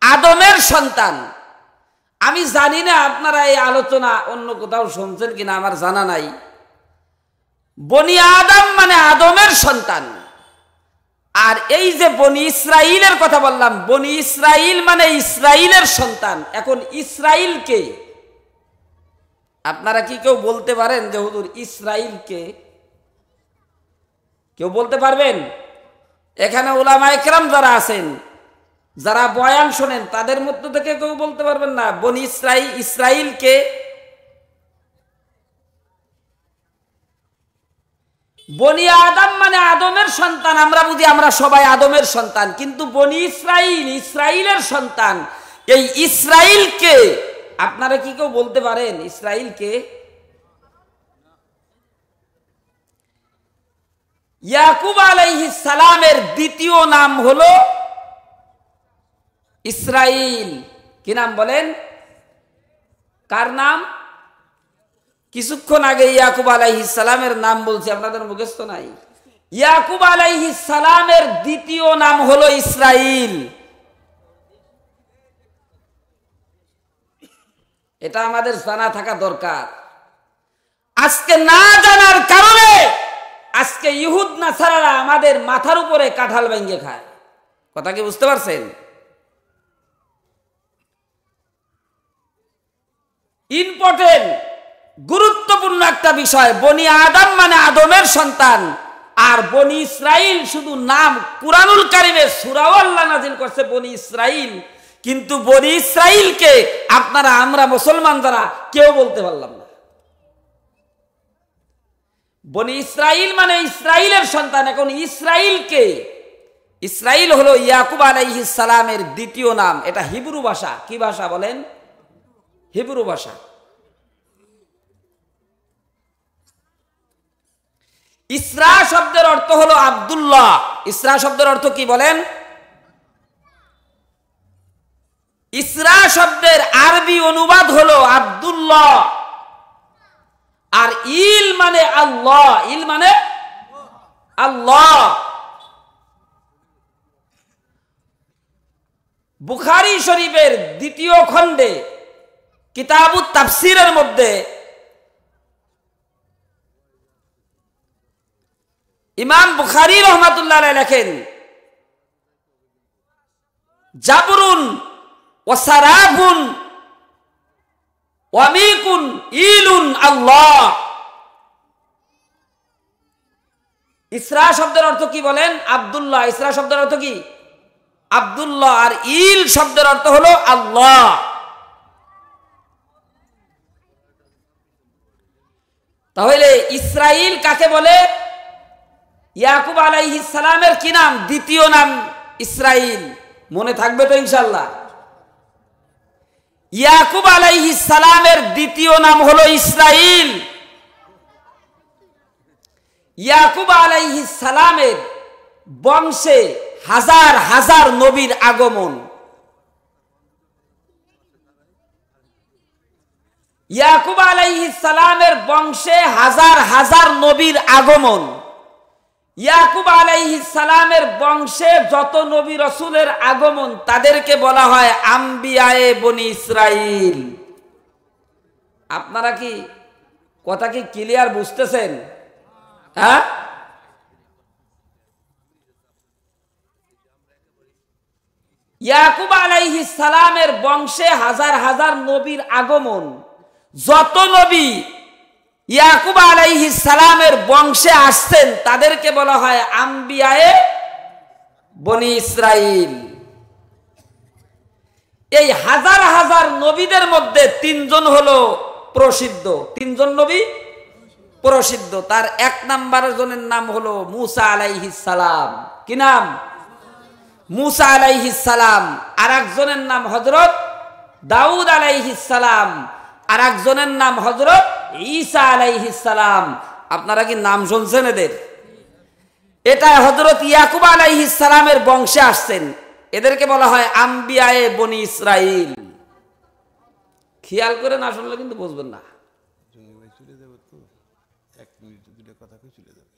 আদমের সন্তান। আমি জানি না আপনারা এই আলোচনা অন্য কোথাও শুনছেন কিনা, আমার জানা নাই। বনি আদম মানে আদমের সন্তান। আর এই যে বনি ইসরাইলের কথা বললাম, বনি ইসরাইল মানে ইসরাইলের সন্তান। এখন ইসরাইল কে? আপনারা কি কেউ বলতে পারেন যে হুজুর ইসরাইল কে? কেউ বলতে পারবেন? এখানে উলামায়ে কেরাম যারা আছেন, যারা বয়ান শোনেন, তাদের মধ্য থেকে কেউ বলতে পারবেন না বনি ইসরাইল কে? বনি আদম মানে আদমের সন্তান। আমরা বুঝি আমরা সবাই আদমের সন্তান, কিন্তু বনি ইসরাইল ইসরাইলের সন্তান। এই ইসরাইল কে? আপনারা কি কেউ বলতে পারেন ইসরাইল কে? ইয়াকুব আলাইহিস সালামের দ্বিতীয় নাম হলো ইসরাইল। কি নাম বলেন? কার নাম? কিছুক্ষণ আগে ইয়াকুব আলাইহিস সালামের নাম বলছি, আপনাদের মুখস্থ নাই। ইয়াকুব আলাইহিস সালামের দ্বিতীয় নাম হলো ইসরাইল। এটা আমাদের জানা থাকা দরকার। আজকে না জানার কারণে আজকে ইহুদ নাসারারা আমাদের মাথার উপরে কাঁঠাল ভেঙে খায়। কথা কি বুঝতে পারছেন? ইম্পর্টেন্ট, গুরুত্বপূর্ণ একটা বিষয়। বনি আদম মানে আদমের সন্তান, আর বনি ইসরাইল শুধু নাম। কুরআনুল কারীমে সূরাও আল্লাহ নাযিল করছে বনি ইসরাইল, কিন্তু বনি ইসরাইলকে আপনারা আমরা মুসলমান যারা কেউ বলতে পারলাম না। বনি ইসরাইল মানে ইসরাইলের সন্তান। এখন ইসরাইলকে, ইসরাইল হলো ইয়াকুব আলাইহিস সালামের দ্বিতীয় নাম। এটা হিব্রু ভাষা। কি ভাষা বলেন? হিব্রু ভাষা। ইসরা শব্দের অর্থ হলো আব্দুল্লাহ। ইসরা শব্দের অর্থ কি বলেন? ইসরা শব্দের আরবি অনুবাদ হলো আব্দুল্লাহ। আর ইল মানে আল্লাহ। ইল মানে আল্লাহ। বুখারী শরীফের দ্বিতীয় খণ্ডে কিতাবুত তাফসীরের মধ্যে ইমাম বুখারী রহমাতুল্লাহ আলাইহি লেখেন, জাবরুন ওয়া সারাবুন ওয়া মিকুন ইলুন আল্লাহ। ইসরা শব্দের অর্থ কি বলেন? আব্দুল্লাহ। ইসরা শব্দের অর্থ কি? আব্দুল্লাহ। আর ইল শব্দের অর্থ হলো আল্লাহ। তাহলে ইসরাইল কাকে বলে? ইয়াকুব আলাইহিস সালামের কি নাম? দ্বিতীয় নাম ইসরাইল। মনে থাকবে তো ইনশাআল্লাহ? ইয়াকুব আলাইহিস সালামের দ্বিতীয় নাম হলো ইসরাইল। ইয়াকুব আলাইহিস সালামের বংশে হাজার হাজার নবীর আগমন। ইয়াকুব আলাইহিস সালামের বংশে হাজার হাজার নবীর আগমন। ইয়াকুব আলাইহিস সালামের বংশে যত নবী রাসূলের আগমন তাদেরকে বলা হয় আম্বিয়ায়ে বনি ইসরাইল। আপনারা কি কথা কি ক্লিয়ার বুঝতেছেন? হ্যাঁ, ইয়াকুব আলাইহিস সালামের বংশে হাজার হাজার নবীর আগমন। যত নবী ইয়াকুব আলাইহিস সালামের বংশে আসছেন তাদেরকে বলা হয় আম্বিয়ায়ে বনি ইসরাইল। এই হাজার হাজার নবীদের মধ্যে তিনজন হলো প্রসিদ্ধ। তিনজন নবী প্রসিদ্ধ। তার এক নাম্বারের জনের নাম হলো মুসা আলাইহিস সালাম। কি নাম? মুসা আলাইহিস সালাম। আর একজনের নাম হযরত দাউদ আলাইহিস সালাম। আর একজনের নাম হযরত ঈসা আলাইহিস সালাম। আপনারা কি নাম শুনছেন এদের? এটা হযরত ইয়াকুব আলাইহিস সালামের বংশে আসছেন। এদেরকে বলা হয় আম্বিয়ায়ে বনি ইসরাইল। খেয়াল করে না শুনলে কিন্তু বুঝবেন না। চলে যাবে তো, 1 মিনিট দুটো কথা কই চলে যাবে।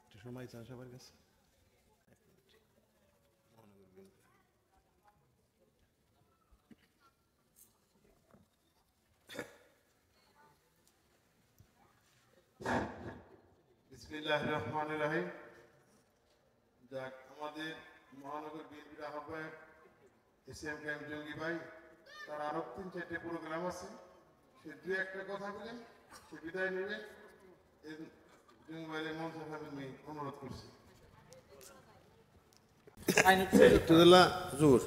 একটু সময় চান সবার কাছে। বিসমিল্লাহির রহমানির রহিম। যাক, আমাদের মহানগর বিএনপির আহ্বায়ক এসএম কাইম জঙ্গি ভাই, তার আরো 3-4টে প্রোগ্রাম আছে, সে 2-1টা কথা বলে সে বিদায় নেবে। জঙ্গি ভাইয়ের মঞ্চ আমি অনুরোধ করছি। একটু দিলা জোর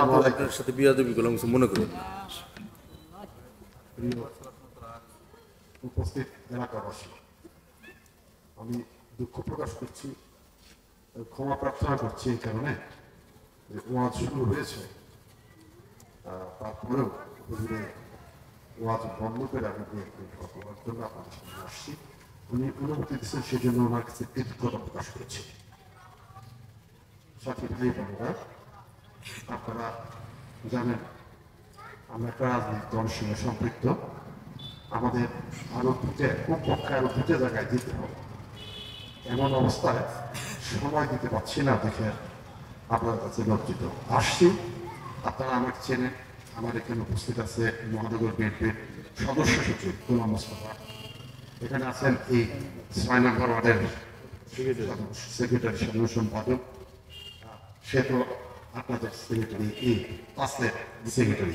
আপনার সাথে বিয়াদবি করলাম কিছু মনে করেন না। উপস্থিত এলাকাবাসী, আমি দুঃখ প্রকাশ করছি, ক্ষমা প্রার্থনা করছি এই কারণে যে ওয়াজ শুরু হয়েছে, তারপরেও ওয়াজ বন্ধ করে আমি কথা বলার জন্য আপনাদের সামনে আসছি। উনি অনুমতি দিচ্ছেন, সেই জন্য ওনার কাছে কৃতজ্ঞতা প্রকাশ করছি। সাথী ভাই বোনেরা, আপনারা জানেন আমরা একটা রাজনৈতিক দলের সঙ্গে সম্পৃক্ত। আমাদের আরো খুব পক্ষে আরো 2টে জায়গায় যেতে হবে। এমন অবস্থায় সময় দিতে পারছি না দেখে আপনাদের কাছে লজ্জিত। আসছি, আপনারা আমাকে চেনেন। আমার এখানে উপস্থিত আছে মহানগর বিএনপির সদস্য সচিব গোলাম মোস্তফা, এখানে আছেন এই 6 নম্বর ওয়ার্ডের সেক্রেটারি সাধারণ সম্পাদক, সে তো আপনাদের সেক্রেটারি, এই 5 সেক্রেটারি।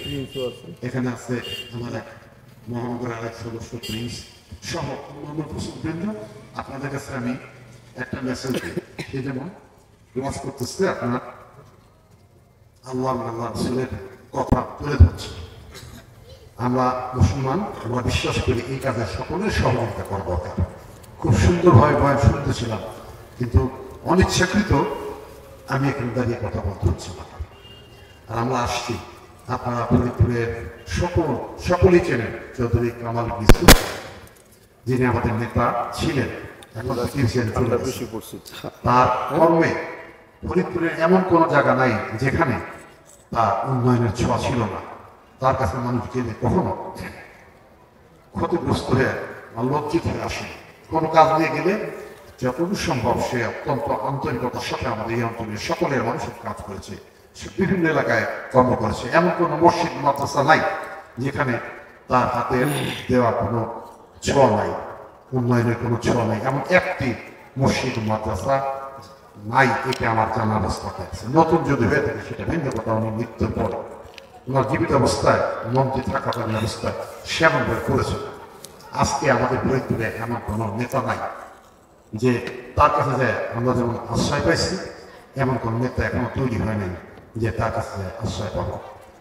এখানে আছে আমার এক মহানগর আরেক সদস্য প্রিন্স সহ অন্যান্য প্রসঙ্গবৃন্দ। আপনাদের কাছে আমি একটা মেসেজ দিয়ে সে যেমন ওয়াজ করতেছে আপনার আল্লাহ রাসূলের কথা তুলে ধরছে। আমরা মুসলমান, আমরা বিশ্বাস করি এই কাজে সকলের সহযোগিতা করা দরকার। খুব সুন্দরভাবে বয়ান শুনতেছিলাম, কিন্তু অনিচ্ছাকৃত আমি এখানে দাঁড়িয়ে কথা বলতে হচ্ছে না। আর আমরা আসছি, আপনারা ফরিদপুরের সকলেই চেনেন চৌধুরী কামাল বিসু, যিনি আমাদের নেতা ছিলেন, এখন তার কর্মে ফরিদপুরের এমন কোনো জায়গা নাই যেখানে তার উন্নয়নের ছোঁয়া ছিল না। তার কাছে মানুষ গেলে কখনো ক্ষতিগ্রস্ত হয়ে লজ্জিত হয়ে আসে। কোনো কাজ নিয়ে গেলে যতদূর সম্ভব সে অত্যন্ত আন্তরিকতার সাথে আমাদের এই অঞ্চলের সকলের মানুষের কাজ করেছে। সে বিভিন্ন এলাকায় কর্ম করেছে। এমন কোনো মসজিদ মাদ্রাসা নাই যেখানে তার হাতের দেওয়া কোনো ছোঁয়া নাই, উন্নয়নের কোনো ছোঁয়া নাই। এমন একটি মসজিদ মাদ্রাসা নাই, এটা আমার জানার অবস্থা আছে। নতুন যদি হয়ে থাকে সেটা ভিন্ন কথা। উনি মৃত্যুর পরে ওনার জীবিত অবস্থায়, মন্ত্রী থাকাকালীন অবস্থায় সেমনভাবে করেছে। আজকে আমাদের ফরিদপুরে এমন কোনো নেতা নাই যে তার কাছে যে আমরা যেমন আশ্রয় পাইছি, এমন কোন নেতা এখনো তৈরি হয় নাই যে তার কাছে আশ্রয় পাব।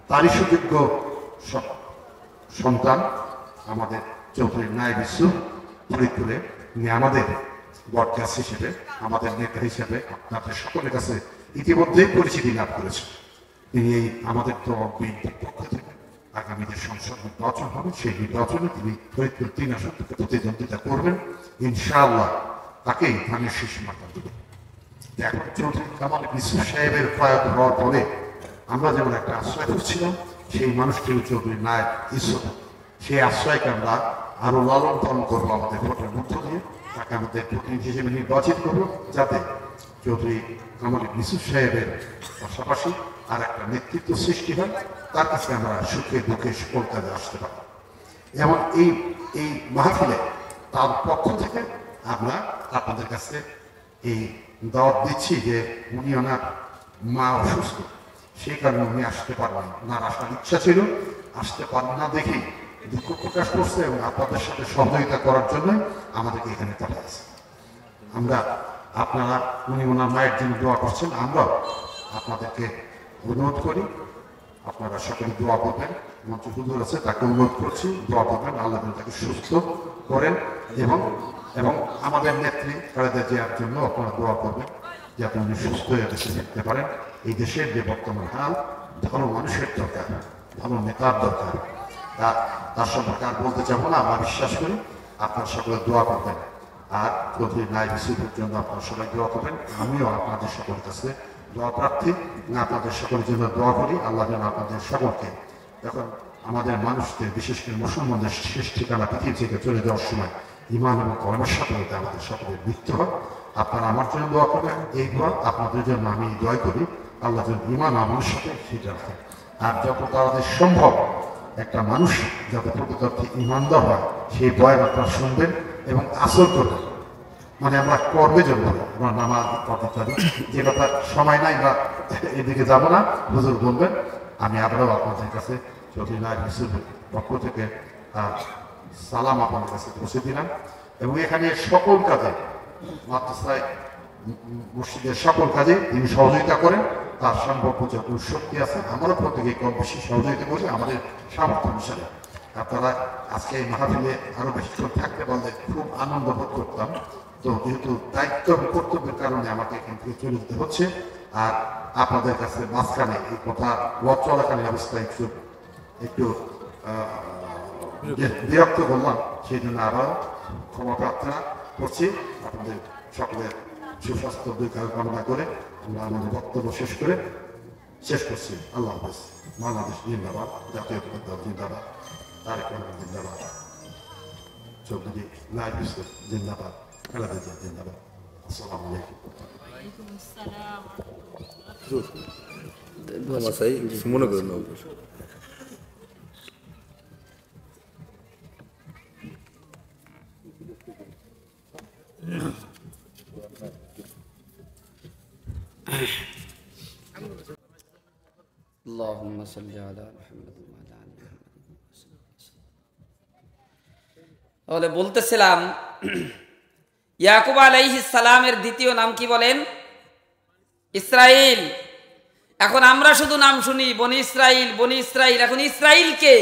তারই সুযোগ্য সন্তান আমাদের চৌধুরী নায়েব ইসু ফরিদপুরে, উনি আমাদের ব্রডকাস্ট হিসেবে, আমাদের নেতা হিসেবে আপনাদের সকলের কাছে ইতিমধ্যেই পরিচিতি লাভ করেছেন। তিনি এই আমাদের তো বিএনপির পক্ষ থেকে আগামী যে সংসদ নির্বাচন হবে সেই নির্বাচনে তিনি ফরিদপুর 3 আসন থেকে প্রতিদ্বন্দ্বিতা করবেন। ইনশাআল্লাহ তাকেই ধানের শীষ মার্কা দেবেন। এখন চৌধুরী কামাল বিসু সাহেবের প্রয়াত হওয়ার পরে আমরা যেমন একটা আশ্রয় করছিলাম, সেই মানুষটি চৌধুরী নায়েব ইসু, সেই আশ্রয়কে আমরা আরো লালন পালন করবো আমাদের ভোটের মধ্য দিয়ে। তাকে আমাদের প্রতিনিধি হিসেবে নির্বাচিত করবো, যাতে চৌধুরী কামাল বিসু সাহেবের পাশাপাশি আর একটা নেতৃত্ব সৃষ্টি হয়। তার কাছে আমরা সুখে দুঃখে সকল কাজে আসতে পারি। যেমন এই মাহফিলে তার পক্ষ থেকে আমরা আপনাদের কাছে এই দাওয়াত দিচ্ছি যে উনি ওনার মা অসুস্থ, সেই কারণে উনি আসতে পারবেন। ওনার আসার ইচ্ছা ছিল, আসতে পারেন না দেখেই দুঃখ প্রকাশ করছে এবং আপনাদের সাথে সহযোগিতা করার জন্য আমাদেরকে এখানে পাঠিয়েছে। আমরা আপনারা উনি ওনার মায়ের জন্য দোয়া করছেন, আমরা আপনাদেরকে অনুরোধ করি আপনারা সকলে দোয়া করবেন। মঞ্চ হুজুর আছে, তাকে অনুরোধ করছি দোয়া করবেন, আল্লাহ তাকে সুস্থ করেন এবং আমাদের নেত্রী খালেদা জিয়ার জন্য আপনারা দোয়া করবেন যাতে উনি সুস্থ হয়ে দেশে ফিরতে পারেন। এই দেশের যে বর্তমান হাল, ভালো মানুষের দরকার, ভালো নেতার দরকার। তার সম্পর্কে আর বলতে চাবো না। আমরা বিশ্বাস করি আপনারা সকলে দোয়া করবেন। আর চৌধুরী নায়েব ইসুফের জন্য আপনারা সবাই দোয়া করবেন। আমিও আপনাদের সকলের কাছে দোয়া প্রার্থী, আপনাদের সকলের জন্য দোয়া করি। আল্লাহ যেন আপনাদের সকলকে, যখন আমাদের মানুষদের বিশেষ করে মুসলমানদের শেষ ঠিকানা পৃথিবী থেকে চলে যাওয়ার সময় ইমান এবং কর্মের সাথে আমাদের সকলের মৃত্যু হয়, আপনারা আমার জন্য দোয়া করবেন। এই দোয়া আপনাদের জন্য আমি দোয়া করি, আল্লাহ যেন ইমান আমার সাথে ঠিক রাখেন। আর যত তাড়াতাড়ি সম্ভব একটা মানুষ যত প্রকৃতার্থে ইমানদার হয় সেই বয়ান আপনারা শুনবেন এবং আসল করবেন। মানে আমরা কর্মে জন্য আমরা নামাজ ইত্যাদি, যে কথা সময় নাই বা এদিকে যাব না, হুজুর বলবেন। আমি আবারও আপনাদের কাছে চৌধুরী নায়েব ইসুফের পক্ষ থেকে সালাম আপনাদের কাছে পৌঁছে দিলাম। এবং এখানে সকল কাজে, মাদ্রাসায় মসজিদের সকল কাজে তিনি সহযোগিতা করেন। তার সম্ভব যত শক্তি আছে আমরা প্রত্যেকে কম বেশি সহযোগিতা করি আমাদের সামর্থ্য অনুসারে। আপনারা আজকে এই মাহফিলে আরো বেশি থাকতে পারলে খুব আনন্দ বোধ করতাম। তো যেহেতু দায়িত্ব এবং কর্তব্যের কারণে আমাকে এখান থেকে চলে যেতে হচ্ছে। আর আপনাদের কাছে মাঝখানে এই কথা ওয়াজ চলাকালীন অবস্থায় একটু বিরক্ত করলাম, সেই জন্য আবার ক্ষমা প্রার্থনা করছি। আপনাদের সকলের সুস্বাস্থ্য দীর্ঘায়ু কামনা করে আমরা আমাদের বক্তব্য শেষ করছি। আল্লাহ হাফেজ। বাংলাদেশ জিন্দাবাদ, জাতীয় দল জিন্দাবাদ, তারেক রহমান জিন্দাবাদ, চৌধুরী নায়েব ইসুফ জিন্দাবাদ, খালেদা জিয়া জিন্দাবাদ। আসসালামু আলাইকুম। মনে করেন اللهم صل على محمد وعلى آل محمد। তাহলে বলতেছিলাম ইয়াকুব আলাইহিস সালামের দ্বিতীয় নাম কি বলেন? ইসরাইল। এখন আমরা শুধু নাম শুনি বনি ইসরাইল, বনি ইসরাইল। এখন ইসরাইলকে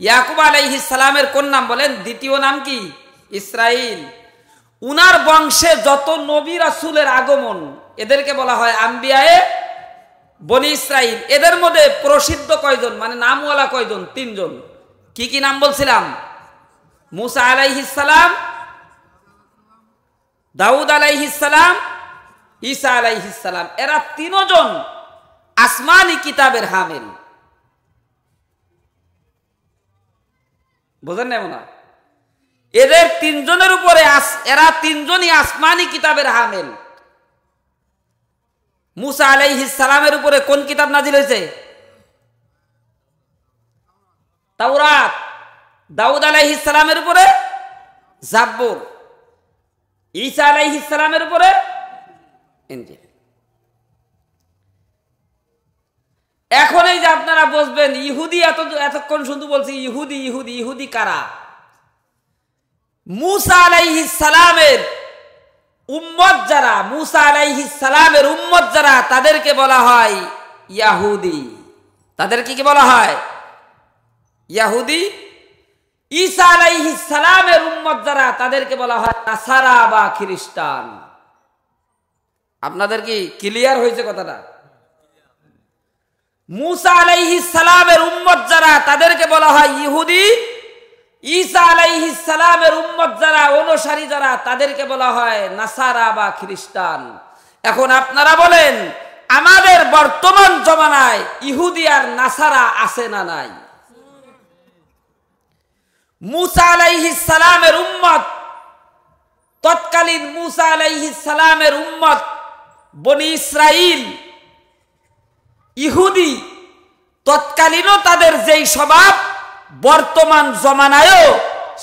ইয়াকুব আলাইহিস সালামের কোন নাম বলেন? দ্বিতীয় নাম কি? ইসরাইল। উনার বংশে যত নবী রাসূলের আগমন এদেরকে বলা হয় আম্বিয়ায়ে বনি ইসরাইল। এদের মধ্যে প্রসিদ্ধ কয়জন, মানে নামওয়ালা কয়জন? 3 জন। কি কি নাম বলছিলাম? মুসা আলাইহিস সালাম, দাউদ আলাইহিস সালাম, ঈসা আলাইহিস সালাম। এরা 3 জন আসমানি কিতাবের হামিল। বোঝেন না মনে? এদের 3 জনের উপরে এরা 3 জনই আসমানি কিতাবের হামিল। মুসা আলাইহিস সালামের উপরে কোন কিতাব নাজিল হয়েছে? তাওরাত। দাউদ আলাইহিস সালামের উপরে জাবুর। ঈসা আলাইহিস সালামের উপরে ইনজিল। এখন এই যে আপনারা বুঝবেন ইহুদি, এতক্ষণ শুধু বলছি ইহুদি ইহুদি। ইহুদি কারা? মুসা আলাইহিস সালামের উম্মত যারা, মুসা আলাইহিস সালামের উম্মত যারা, তাদেরকে বলা হয় ইয়াহুদি। তাদেরকে কি বলা হয়? ইয়াহুদি। ঈসা আলাইহিস সালামের উম্মত যারা, তাদেরকে বলা হয় নাসারা বা খ্রিস্টান। আপনাদের কি ক্লিয়ার হয়েছে কথাটা? মুসা আলাইহিস সালামের উম্মত যারা, তাদেরকে বলা হয় ইহুদি। ঈসা আলাইহিস সালামের উম্মত যারা, অনুসারী যারা, তাদেরকে বলা হয় নাসারা বা খ্রিস্টান। এখন আপনারা বলেন আমাদের বর্তমান জমানায় ইহুদি আর নাসারা আছে না নাই? মুসা আলাইহিস সালামের উম্মত, তৎকালীন মুসা আলাইহিস সালামের উম্মত বনি ইসরাইল ইহুদি, তৎকালীনও তাদের যেই স্বভাব, বর্তমান জমানায়ও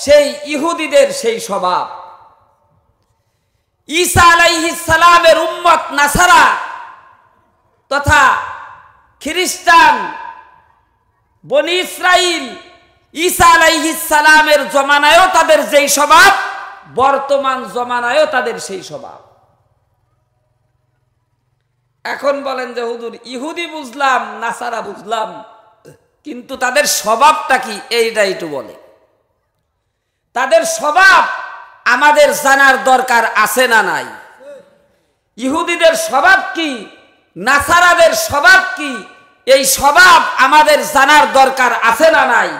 সেই ইহুদিদের সেই স্বভাব। ঈসা আলাইহিস সালামের উম্মত নাসারা তথা খ্রিস্টান বনি ইসরাইল ঈসা আলাইহিস সালামের জমানায়ও তাদের যেই স্বভাব, বর্তমান জমানায়ও তাদের সেই স্বভাব। এখন বলেন যে হুজুর ইহুদি বুঝলাম, নাসারা বুঝলাম, কিন্তু তাদের স্বভাবটা কি? এইটা একটু বলে। তাদের স্বভাব আমাদের জানার দরকার আছে না নাই? ইহুদিদের স্বভাব কি, নাসারাদের স্বভাব কি, এই স্বভাব আমাদের জানার দরকার আছে না নাই?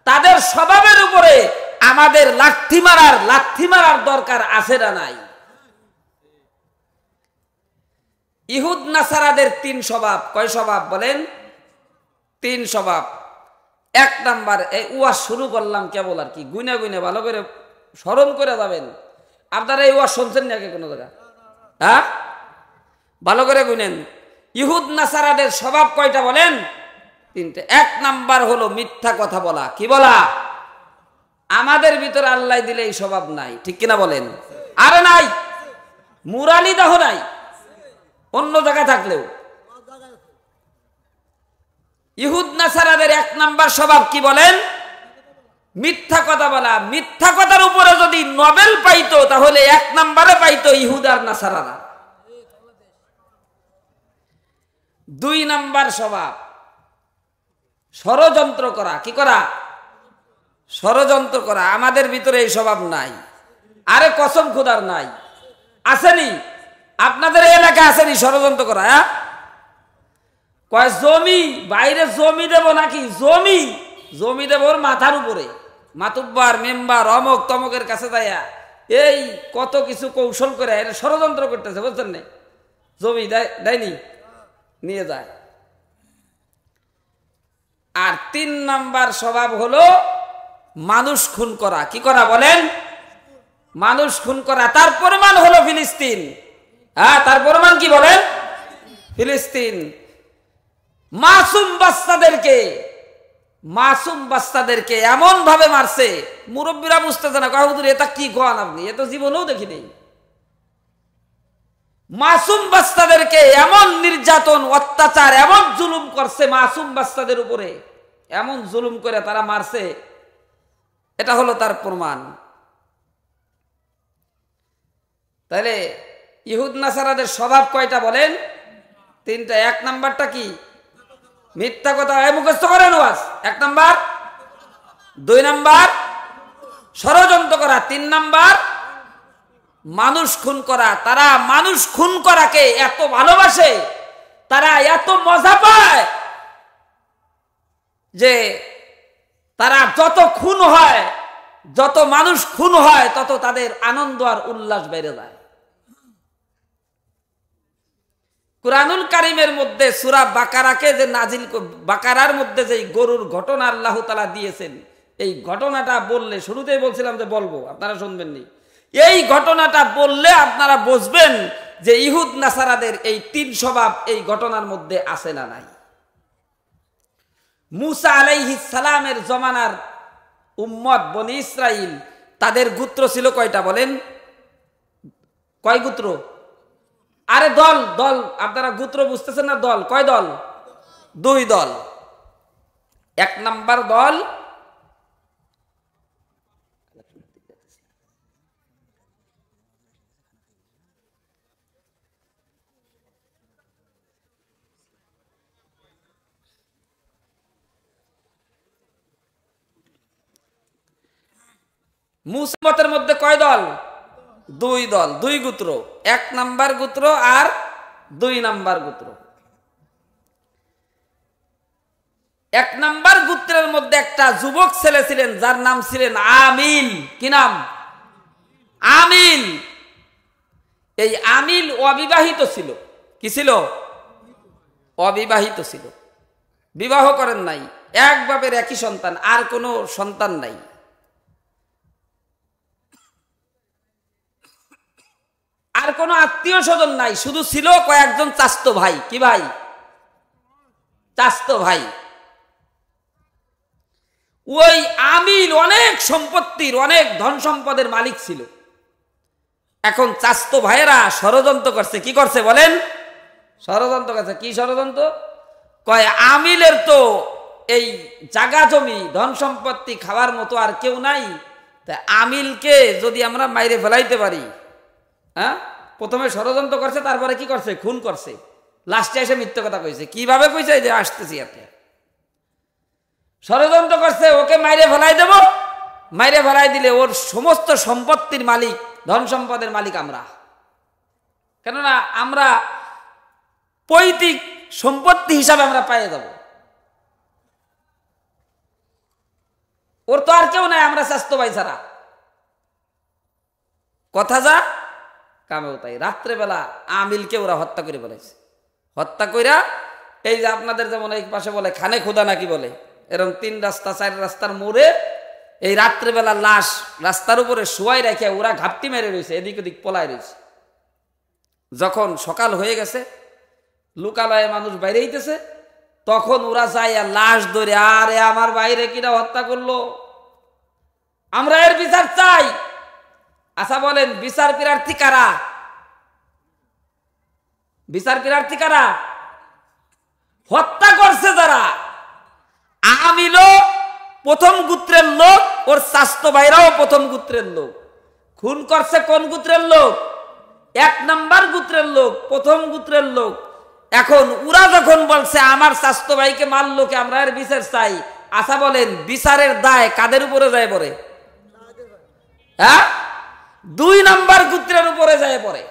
তাদের স্বভাবের উপরে আমাদের লাথি মারার দরকার আছে না নাই? ইহুদ নাসারাদের 3 স্বভাব। কয় স্বভাব বলেন? 3 স্বভাব। 1 নাম্বার, এই ওয়াজ শুরু করলাম কেবল আর কি, গুনে গুনে ভালো করে স্মরণ করে যাবেন। আপনারা এই ওয়াজ শুনছেন নাকি কোনো জায়গা? হ্যাঁ, ভালো করে গুনেন। ইহুদ নাসারাদের স্বভাব কয়টা বলেন? 3টে। 1 নাম্বার হলো মিথ্যা কথা বলা। কি বলা? আমাদের ভিতরে আল্লাহ দিলে এই স্বভাব নাই, ঠিক কিনা বলেন? আরে নাই, মুরালি দাহ নাই, অন্য জায়গায় থাকলেও। ইহুদ নাসারাদের 1 নাম্বার স্বভাব কি বলেন? মিথ্যা কথা বলা। মিথ্যা কথার উপরে যদি নোবেল পাইতো তাহলে 1 নাম্বারে পাইতো ইহুদ আর নাসারারা। 2 নাম্বার স্বভাব ষড়যন্ত্র করা। কি করা? ষড়যন্ত্র করা। আমাদের ভিতরে এই স্বভাব নাই। আরে কসম খোদার নাই। আসেনি? আপনাদের এলাকায় আসেনি ষড়যন্ত্র করা? হ্যাঁ, কয় জমি, বাইরে জমি দেব নাকি? জমি দেব ওর মাথার উপরে, মাতুব্বার মেম্বার অমক তমকের কাছে যাইয়া এই কত কিছু কৌশল করে এটা ষড়যন্ত্র করতেছে, বুঝছেন না? জমি দেয়নি, নিয়ে যায়। আর 3 নাম্বার স্বভাব হলো মানুষ খুন করা। কি করা বলেন? মানুষ খুন করা। তার প্রমাণ হলো ফিলিস্তিন। হ্যাঁ, তার প্রমাণ কি বলেন? ফিলিস্তিন। মাসুম বাচ্চাদেরকে এমন ভাবে মারছে, মুরব্বীরা বুঝতেছে না। হুজুর এটা কি কোন আপনি? এ তো জীবনেও দেখিনি। মাসুম বাচ্চাদেরকে এমন নির্যাতন, অত্যাচার, এমন জুলুম করছে মাসুম বাচ্চাদের উপরে, এমন জুলুম করে তারা মারছে। এটা হলো তার প্রমাণ। তাহলে ইহুদ নাসারাদের স্বভাব কয়টা বলেন? তিনটা। এক নাম্বারটা কি? মিথ্যা কথা মুখস্থ করেন ওয়াজ। এক নাম্বার। 2 নাম্বার ষড়যন্ত্র করা। 3 নাম্বার মানুষ খুন করা। তারা মানুষ খুন করাকে এত ভালোবাসে, তারা এত মজা পায় যে তারা যত খুন হয়, যত মানুষ খুন হয়, তত তাদের আনন্দ আর উল্লাস বেড়ে যায়। কুরআনুল কারীমের মধ্যে সূরা বাকারাকে যে নাজিল, বাকারার মধ্যে যে গরুর ঘটনা আল্লাহ তাআলা দিয়েছেন, এই ঘটনাটা বললে, শুরুতেই বলছিলাম যে বলবো, আপনারা শুনবেননি, এই ঘটনাটা বললে আপনারা বুঝবেন যে ইহুদ নাসারাদের এই 3 স্বভাব এই ঘটনার মধ্যে আছে না নাই। মুসা আলাইহিস সালামের জমানার উম্মত বনি ইসরাইল, তাদের গোত্র ছিল কয়টা বলেন? কয় গোত্র? আরে দল, দল। আপনারা গোত্র বুঝতেছেন না? দল কয় দল? 2 দল। 1 নাম্বার দল মুসিবতের মধ্যে কয় দল? 2 দল, 2 গোত্র। 1 নাম্বার গোত্র আর 2 নাম্বার গোত্র। 1 নাম্বার গোত্রের মধ্যে একটা যুবক ছেলে ছিলেন যার নাম ছিলেন আমিল। কি নাম? আমিল। এই আমিল অবিবাহিত ছিল। কি ছিল? অবিবাহিত ছিল, বিবাহ করেন নাই। এক বাপের একই সন্তান, আর কোনো সন্তান নাই। আর কোনো আত্মীয় স্বজন নাই, শুধু ছিল কয়েকজন চাস্তো ভাই। কি ভাই? চাস্তো ভাই। ওই আমিল অনেক সম্পত্তির, অনেক ধন সম্পদের মালিক ছিল। এখন চাস্তো ভাইয়েরা ষড়যন্ত্র করছে। কি করছে বলেন? ষড়যন্ত্র করছে। কি ষড়যন্ত্র? কয় আমিলের তো এই জায়গা জমি ধন সম্পত্তি খাওয়ার মতো আর কেউ নাই, তাই আমিলকে যদি আমরা মাইরে ফেলাইতে পারি। হ্যাঁ, প্রথমে ষড়যন্ত্র করছে, তারপরে কি করছে? খুন করছে। লাস্টে এসে মিথ্যা কথা কইছে। কিভাবে কইছে? যে আসতেছি আপনি। ষড়যন্ত্র করছে, ওকে মাইরে ফেলাই দেব। মাইরে ফেলাই দিলে ওর সমস্ত সম্পত্তির মালিক, ধন সম্পদের মালিক আমরা। কেননা আমরা পৈতৃক সম্পত্তি হিসাবে আমরা পাইয়ে যাব। ওর তো আর কেউ নাই, আমরা স্বাস্থ্য ভাই ছাড়া। কথা যা কামেও তাই। রাত্রেবেলা আমিলকে ওরা হত্যা করে ফেলেছে। হত্যা কইরা এই যে আপনাদের যেমন এই পাশে বলে খানে খোদা নাকি বলে, এরকম 3 রাস্তা 4 রাস্তার মোড়ে এই রাত্রেবেলা লাশ রাস্তার উপরে শোয়াই রেখে ওরা ঘাপটি মেরে রয়েছে, এদিক ওদিক পলায় রয়েছে। যখন সকাল হয়ে গেছে, লোকালয়ে মানুষ বাইরে হইতেছে, তখন ওরা যায় লাশ ধরে, আরে আমার বাইরে কিনা হত্যা করলো, আমরা এর বিচার চাই। আচ্ছা বলেন, বিচার প্রার্থী কারা? বিচার প্রার্থী কারা? হত্যা করছে যারা। আমিলও প্রথম গোত্রের লোক, ওর স্বাস্থ্য ভাইরাও প্রথম গোত্রের লোক। খুন করছে কোন গোত্রের লোক? 1 নাম্বার গোত্রের লোক, প্রথম গোত্রের লোক। এখন ওরা যখন বলছে আমার স্বাস্থ্য ভাইকে মারলো কে, আমরা এর বিচার চাই, আচ্ছা বলেন বিচারের দায় কাদের উপরে যায় পড়ে? হ্যাঁ, 2 নাম্বার গোত্রের উপরে যায় পড়ে।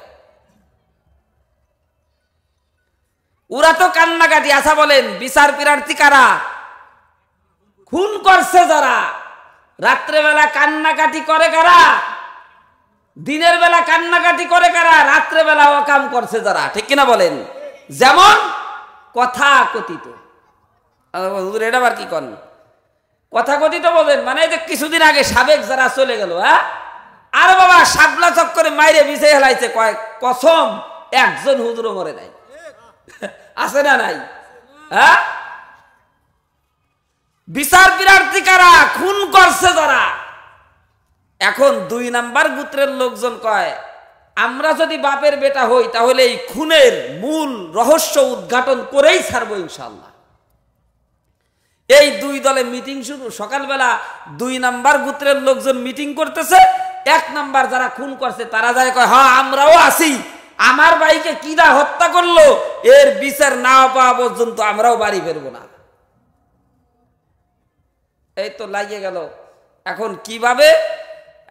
ওরা তো কান্নাকাটি। আচ্ছা বলেন বিচার প্রার্থী কারা? খুন করছে যারা। রাত্রেবেলা কান্নাকাটি করে কারা? দিনের বেলা কান্নাকাটি করে কারা? রাত্রেবেলা অকাম করছে যারা। ঠিক কিনা বলেন? যেমন কথা কথিত। এটা আবার কি করেন? কথা কথিত বলেন মানে যে কিছুদিন আগে সাবেক যারা চলে গেল, হ্যাঁ, আর বাবা শাপলা চক্করে মাইরে বিছে হেলাইছে, কয়েক কসম একজন হুজুরও মরে নাই। আছে না নাই? হ্যাঁ, বিচার প্রার্থী কারা? খুন করছে যারা। এখন 2 নাম্বার গোত্রের লোকজন কয়, আমরা যদি বাপের বেটা হই তাহলে এই খুনের মূল রহস্য উদ্ঘাটন করেই ছাড়বো ইনশাআল্লাহ। এই 2 দলে মিটিং শুরু। সকালবেলা 2 নাম্বার গোত্রের লোকজন মিটিং করতেছে, এক নাম্বার যারা খুন করছে তারা যায় কয় হ্যাঁ আমরাও আছি, আমার ভাইকে কিরা হত্যা করলো এর বিচার না পাওয়া পর্যন্ত আমরাও বাড়ি ফিরবো না। এই তো লাগিয়ে গেল। এখন কিভাবে?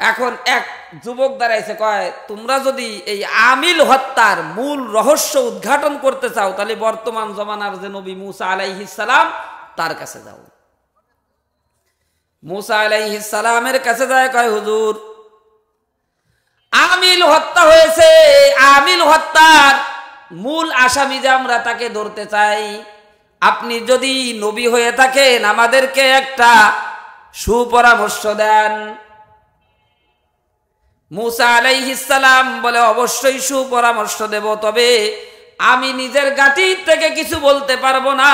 এখন এক যুবক দাঁড়াইছে কয় তোমরা যদি এই আমিল হত্যার মূল রহস্য উদ্ঘাটন করতে চাও তাহলে বর্তমান জমানার যে নবী মুসা আলাইহিস সালাম তার কাছে যাও। মুসা আলাইহিস সালামের কাছে যায়, কয় হুজুর আমিল হত্যা হয়েছে, আমিল হত্যার মূল আসামি যে আমরা তাকে ধরতে চাই, আপনি যদি নবী হয়ে থাকেন আমাদেরকে একটা সুপরামর্শ দেন। মুসা আলাইহিস সালাম বলে অবশ্যই সুপরামর্শ দেব, তবে আমি নিজের গাটি থেকে কিছু বলতে পারবো না,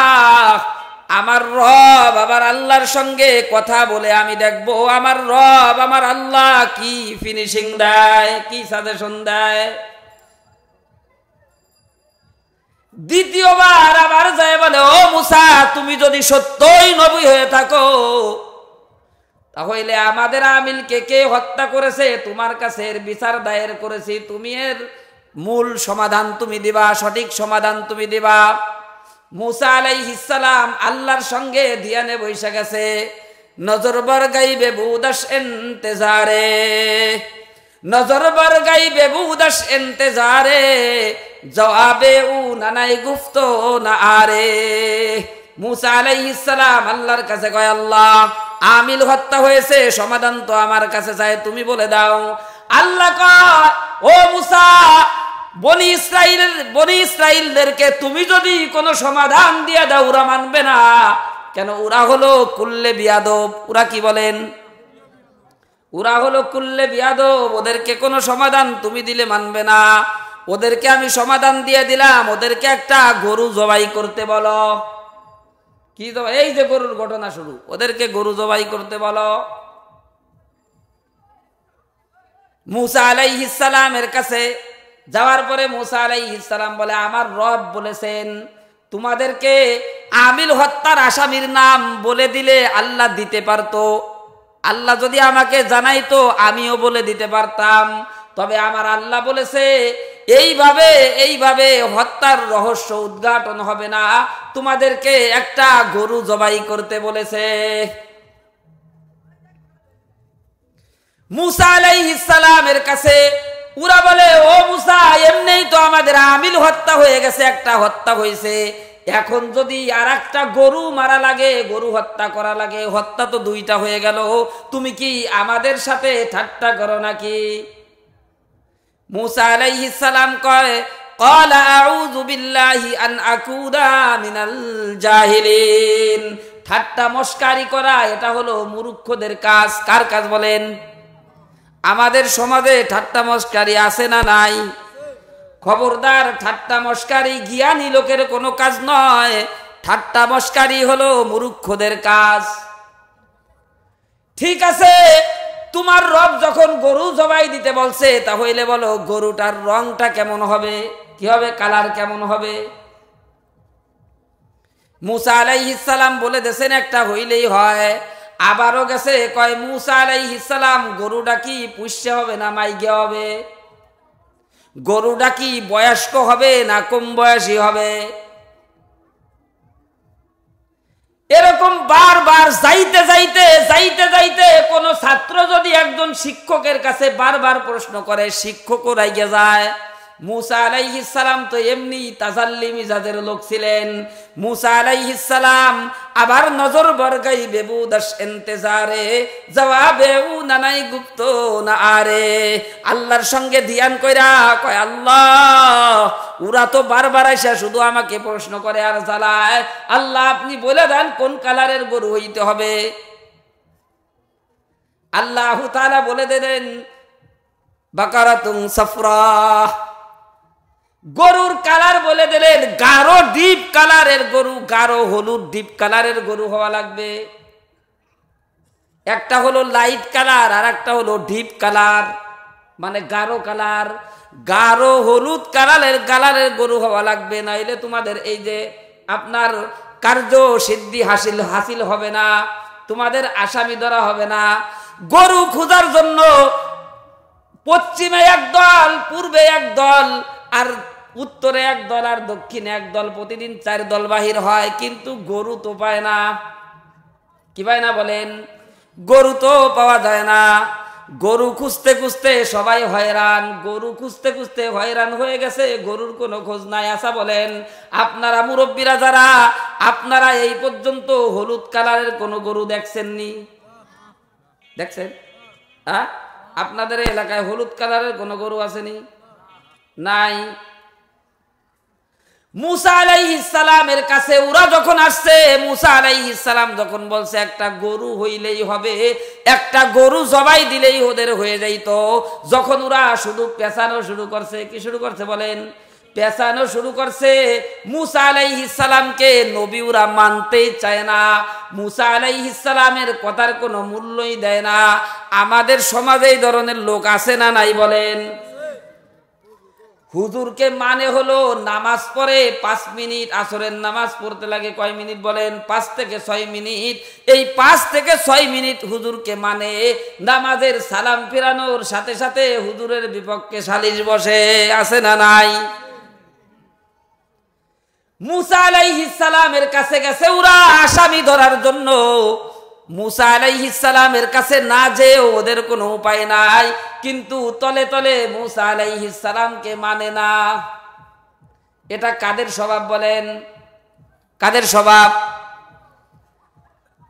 আমার রব আমার আল্লাহর সঙ্গে কথা বলে আমি দেখব আমার রব আমার আল্লাহ কি ফিনিশিং দেয়, কি সাজেশন দেয়। দ্বিতীয়বার আবার যায় বলে ও মুসা তুমি যদি সত্যই নবী হয়ে থাকো তাহলে আমাদের আমিলকে কে হত্যা করেছে তোমার কাছে এর বিচার দায়ের করেছি, তুমি এর মূল সমাধান তুমি দিবা, সঠিক সমাধান তুমি দিবা। মুসা আলাইহিস সালাম আল্লাহর সঙ্গে ধ্যানে বসে গেছে। নজর বর গাইবে বুদাস ইন্তজারে, নজর বর গাইবে বুদাস ইন্তজারে, জবাবে উ নানাই গুফতো না আরে। মুসা আলাইহিস সালাম আল্লাহর কাছে কয় আল্লাহ আমিল হত্যা হয়েছে, সমাধান তো আমার কাছে চাই, তুমি বলে দাও। আল্লাহ কয় ও মুসা বনি ইসরাইলদেরকে তুমি যদি কোনো সমাধান দিয়ে দাও ওরা মানবে না, কেন ওরা হলো কুল্লে বিয়াদব। ওরা কি বলেন? ওরা হলো কুল্লে বিয়াদব, ওদেরকে কোনো সমাধান তুমি দিলে মানবে না। ওদেরকে আমি সমাধান দিয়ে দিলাম, ওদেরকে একটা গরু জবাই করতে বলো। কি জবাই? এই যে গরুর ঘটনা শুরু, ওদেরকে গরু জবাই করতে বলো। মুসা আলাইহিস সালামের কাছে যাওয়ার পরে মুসা আলাইহিস সালাম বলে আমার রব বলেছেন তোমাদেরকে আমিল হত্যার আসামির নাম বলে দিলে আল্লাহ দিতে পারতো, আল্লাহ যদি আমাকে জানাইতো আমিও বলে দিতে পারতাম, তবে আমার আল্লাহ বলেছে এইভাবে হত্যার রহস্য উদ্ঘাটন হবে না, তোমাদেরকে একটা গরু জবাই করতে বলেছে। মুসা আলাইহিস সালামের কাছে ওরা বলে ও মুসা এমনিই তো আমাদের আমিল হত্যা হয়ে গেছে, একটা হত্যা হয়েছে, এখন যদি আর একটা গরু মারা লাগে, গরু হত্যা করা লাগে, হত্যা তো দুইটা হয়ে গেল, তুমি কি আমাদের সাথে ঠাট্টা করো নাকি? মুসা আলাইহিস সালাম কয় ক্বালা আউযু বিল্লাহি আন আকুনা মিনাল জাহিলিন। ঠাট্টা মস্কারি করা এটা হলো মূর্খদের কাজ। কার কাজ বলেন? আমাদের সমাজে ঠাট্টা মস্কারি আছে না নাই? খবরদার, ঠাট্টা মস্কারি জ্ঞানী লোকের কোনো কাজ নয়, ঠাট্টা মস্কারি হলো মূর্খদের কাজ। ঠিক আছে, তোমার রব যখন গরু জবাই দিতে বলছে তাহলে বলো গরুটার রংটা কেমন হবে, কি হবে, কালার কেমন হবে? মুসা আলাইহিস সালাম বলে দেন একটা হইলেই হয়। আবারও গেছে কয় মুসা আলাইহিস সালাম গরুটা কি পুষ্য হবে না মাইগে হবে? গরুটা কি বয়স্ক হবে না কম বয়সী হবে? এরকম বারবার যাইতে কোন ছাত্র যদি একজন শিক্ষকের কাছে বারবার প্রশ্ন করে, শিক্ষকও রাইগে যায়। মুসা আলাইহিস সালাম তো এমনি তাজাল্লি মিজাজের লোক ছিলেন। মুসা আলাইহিস সালাম আবার নজর বরগাই বেবুদাস ইন্তজারে, জবাবে উ নানাই গুপ্ত না আরে। আল্লাহর সঙ্গে ধ্যান কইরা কয় আল্লাহ ওরা তো বারবার আইসা শুধু আমাকে প্রশ্ন করে আর জ্বালায়, আল্লাহ আপনি বলে দেন কোন কালারের গরু হইতে হবে। আল্লাহ তাআলা বলে দিলেন বাকারাতুন সাফরা, গরুর কালার বলে দিলেন গাঢ় ডিপ কালারের গরু, গাঢ় হলুদ ডিপ কালারের গরু হওয়া লাগবে। একটা হলো লাইট কালার আর একটা হলো ডিপ কালার, মানে গাঢ় কালার। গাঢ় হলুদ কালারের গরু হওয়া লাগবে, নাইলে তোমাদের এই যে আপনার কার্য সিদ্ধি হাসিল হবে না, তোমাদের আসামি ধরা হবে না। গরু খোঁজার জন্য পশ্চিমে এক দল, পূর্বে এক দল, আর উত্তরে এক দল, আর দক্ষিণে এক দল, প্রতিদিন 4 দল বাহির হয়, কিন্তু গরু তো পায় না। কি পায় না বলেন? গরু তো পাওয়া যায় না। গরু খুঁজতে খুঁজতে সবাই হয়রান, গরু খুঁজতে খুঁজতে হয়রান হয়ে গেছে, গরুর কোনো খোঁজ নাই। আচ্ছা বলেন, আপনারা মুরব্বীরা যারা, আপনারা এই পর্যন্ত হলুদ কালারের কোনো গরু দেখছেননি? দেখছেন? হ্যাঁ, আপনাদের এলাকায় হলুদ কালারের কোনো গরু আসেনি? নাই। মুসা আলাইহিস সালামের কাছে ওরা যখন আসছে, মুসা আলাইহিস সালাম যখন বলছে একটা গরু হইলেই হবে, একটা গরু জবাই দিলেই ওদের হয়ে যাইতো, যখন ওরা শুধু পেছানো শুরু করছে, কি শুরু করছে বলেন? পেছানো শুরু করছে। মুসা আলাইহিস সালামকে নবী ওরা মানতেই চায় না, মুসা আলাইহিস সালামের কথার কোনো মূল্যই দেয় না। আমাদের সমাজে এই ধরনের লোক আছে না নাই বলেন? হুজুরকে মানে হলো নামাজ পড়ে 5 মিনিট, আসরের নামাজ পড়তে লাগে কয় মিনিট বলেন? 5 থেকে 6 মিনিট। এই 5 থেকে 6 মিনিট হুজুরকে মানে, নামাজের সালাম ফিরানোর সাথে সাথে হুজুরের বিপক্ষে সালিশ বসে, আছে না নাই? মুসা আলাইহিস সালামের কাছে গেছে ওরা আসামি ধরার জন্য। মুসা আলাইহিস সালামের কাছে না যেয়ে ওদের কোনো উপায় নাই, কিন্তু তলে তলে মুসা আলাইহিস সালামকে মানে না। এটা কাদের স্বভাব বলেন? কাদের স্বভাব?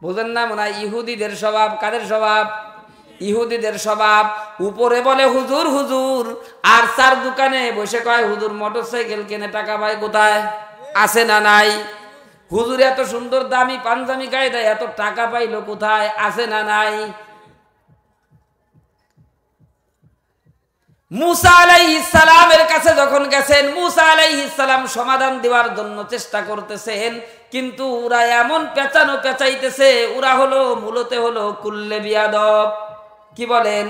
বুঝেন না মনে হয়? ইহুদিদের স্বভাব। কাদের স্বভাব? ইহুদিদের স্বভাব। উপরে বলে হুজুর হুজুর, আর 4 দোকানে বসে কয় হুজুর মোটরসাইকেল কিনে টাকা পায় কোথায়? আছে না নাই? হুজুর এত সুন্দর দামি পাঞ্জাবি গায়ে দেয়, এত টাকা পাইলো কোথায়? আছে না নাই? মুসা আলাইহিস সালামের কাছে যখন গেছেন, মুসা আলাইহিস সালাম সমাধান দেওয়ার জন্য চেষ্টা করতেছেন, কিন্তু ওরা এমন পেঁচানো পেঁচাইতেছে, ওরা হলো মূলত হলো কুল্লে বিয়াদব। কি বলেন?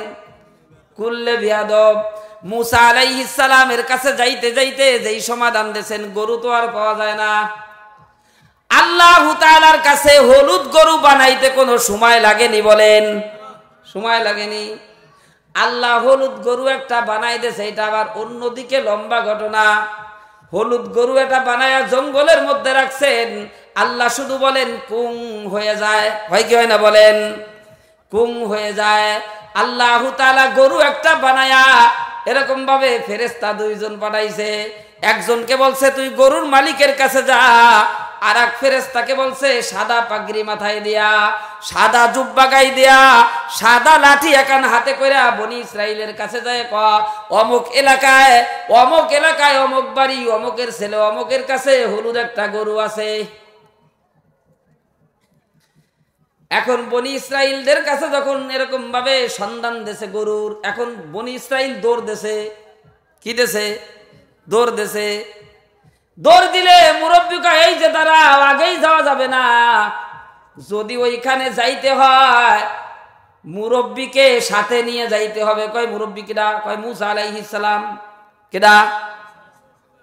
কুল্লে বিয়াদব। মুসা আলাইহিস সালামের কাছে যাইতে যাইতে যেই সমাধান দিয়েছেন, গরু তো আর পাওয়া যায় না। আল্লাহ তাআলার কাছে হলুদ গরু বানাইতে কোনো সময় লাগেনি বলেন? সময় লাগেনি। আল্লাহ হলুদ গরু একটা বানাই দিয়েছে, এটা আবার অন্যদিকে লম্বা ঘটনা। হলুদ গরু এটা বানায়া জঙ্গলের মধ্যে রাখছেন, আল্লাহ শুধু বলেন কুং হয়ে যায়। হয় কি হয় না বলেন? কুং হয়ে যায়। আল্লাহ তাআলা গরু একটা বানায়া এরকম ভাবে ফেরেশতা 2 জন পাঠাইছে। একজনকে বলছে তুই গরুর মালিকের কাছে যা, আর এক ফেরেশতাকে বলছে সাদা পাগড়ি মাথায় দিয়া, সাদা জুব্বা গায়ে দিয়া, সাদা লাঠি একান হাতে কইরা বনি ইসরাইলের কাছে যায়, অমুক এলাকায় অমুক বাড়ি অমুকের ছেলে অমুকের কাছে হলুদ একটা গরু আছে। এখন বনি ইসরাইলদের কাছে যখন এরকম ভাবে সন্ধান দেশে গরুর, এখন বনি ইসরাইল দৌড় দেশে। কি দেশে? দৌড় দেশে। দৌড় দিলে মুরব্বী কয় এই যে তারা আগেই যাওয়া যাবে না, যদি ওইখানে যাইতে হয় মুরব্বীকে সাথে নিয়ে যাইতে হবে। কয় মুরব্বী কিডা? কয় মুসা আলাইহিস সালাম। কিডা?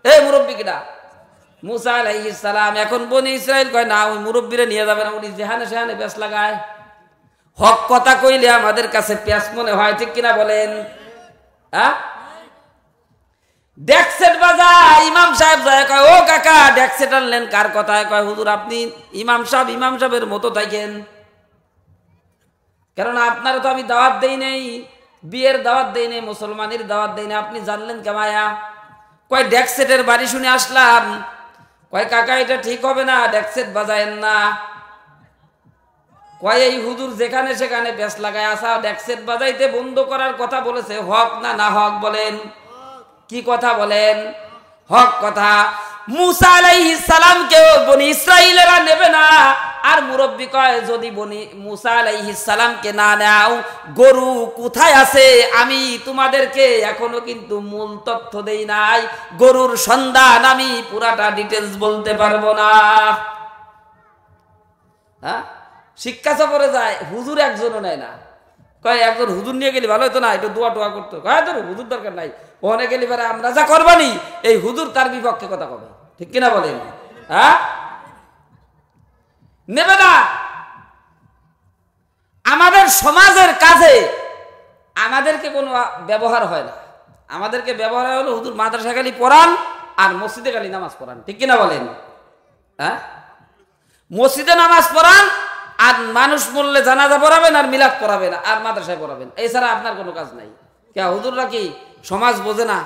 এই মুরব্বী কিডা? মুসা আলাইহিস সালাম। এখন বনি ইসরাইল কয় না, ওই মুরব্বীরে নিয়ে যাবে না, উনি যেখানে সেখানে পেঁচ লাগায়। হক কথা কইলে আমাদের কাছে পেঁচ মনে হয়, ঠিক কিনা বলেন? হ্যাঁ, ডেকসেট বাজা ইমাম সাহেব যায়, কয় ও কাকা ডেকসেট আনলেন কার কথায়? কয় হুজুর আপনি ইমাম সাহেবের মতো থাকেন, কেননা আপনারা তো আমি দাওয়াত দেই নেই, বিয়ের দাওয়াত দেই নেই, মুসলমানের দাওয়াত দেই না, আপনি জানলেন কেমায়া? কয় ডেকসেটের বাড়ি শুনে আসলাম। কয় কাকা এটা ঠিক হবে না, ডেকসেট বাজায়েন না। কয় এই হুজুর যেখানে সেখানে পেঁচ লাগায় আসা, ডেকসেট বাজাইতে বন্ধ করার কথা বলেছে, হক না না হক বলেন? কি কথা বলেন? হক কথা। মুসা আলাইহিস সালামকেও বনি ইসরাইলেরা নেবে না। আর মুরব্বী কয় যদি বনি মুসা আলাইহিস সালামকে না নাও, গরু কোথায় আছে আমি তোমাদেরকে এখনো কিন্তু মূল তথ্য দেই নাই, গরুর সন্ধান আমি পুরাটা ডিটেলস বলতে পারবো না। হ্যাঁ, শিক্ষা সফরে যায়, হুজুর একজনও নেয় না। কয় একজন হুজুর নিয়ে গেলি ভালো হতো না, একটু দোয়া টোয়া করতো। কয় তোর হুজুর দরকার নাই, ওখানে গেলি পারে আমরা যা করবানি এই হুজুর তার বিপক্ষে কথা কবে, ঠিক কিনা বলেন? হ্যাঁ, নেবে না। আমাদের সমাজের কাজে আমাদেরকে কোনো ব্যবহার হয় না। আমাদেরকে ব্যবহার হলো হুজুর মাদ্রাসা খালি পড়ান আর মসজিদে খালি নামাজ পড়ান, ঠিক কিনা বলেন? হ্যাঁ, মসজিদে নামাজ পড়ান আর মানুষ মরলে জানাজা পড়াবেন আর মিলাদ পড়াবেন আর মাদ্রাসায় পড়াবেন, এছাড়া আপনার কোনো কাজ নাই। কে হুজুররা কি সমাজ বোঝে না?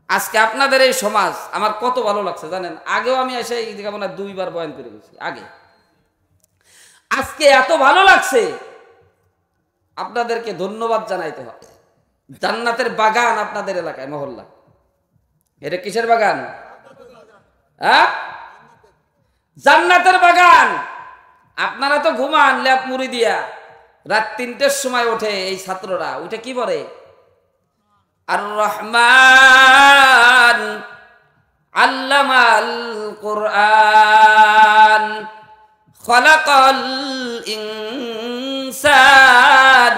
আজকে আপনাদের এই সমাজ আমার কত ভালো লাগছে জানেন। আগেও আমি এসে এই দিকে মনে হয় 2 বার বয়ান করে গেছি আগে। আজকে এত ভালো লাগছে, আপনাদেরকে ধন্যবাদ জানাইতে হবে। জান্নাতের বাগান আপনাদের এলাকায়, মহল্লা। এটা কিসের বাগান? হ্যাঁ, জান্নাতের বাগান। আপনারা তো ঘুমান ল্যাপ মুড়ি দিয়া, রাত 3টের সময় ওঠে এই ছাত্ররা, ওইটা কি বলে? আর রহমান আল্লামাল কুরআন খলাকাল ইনসান।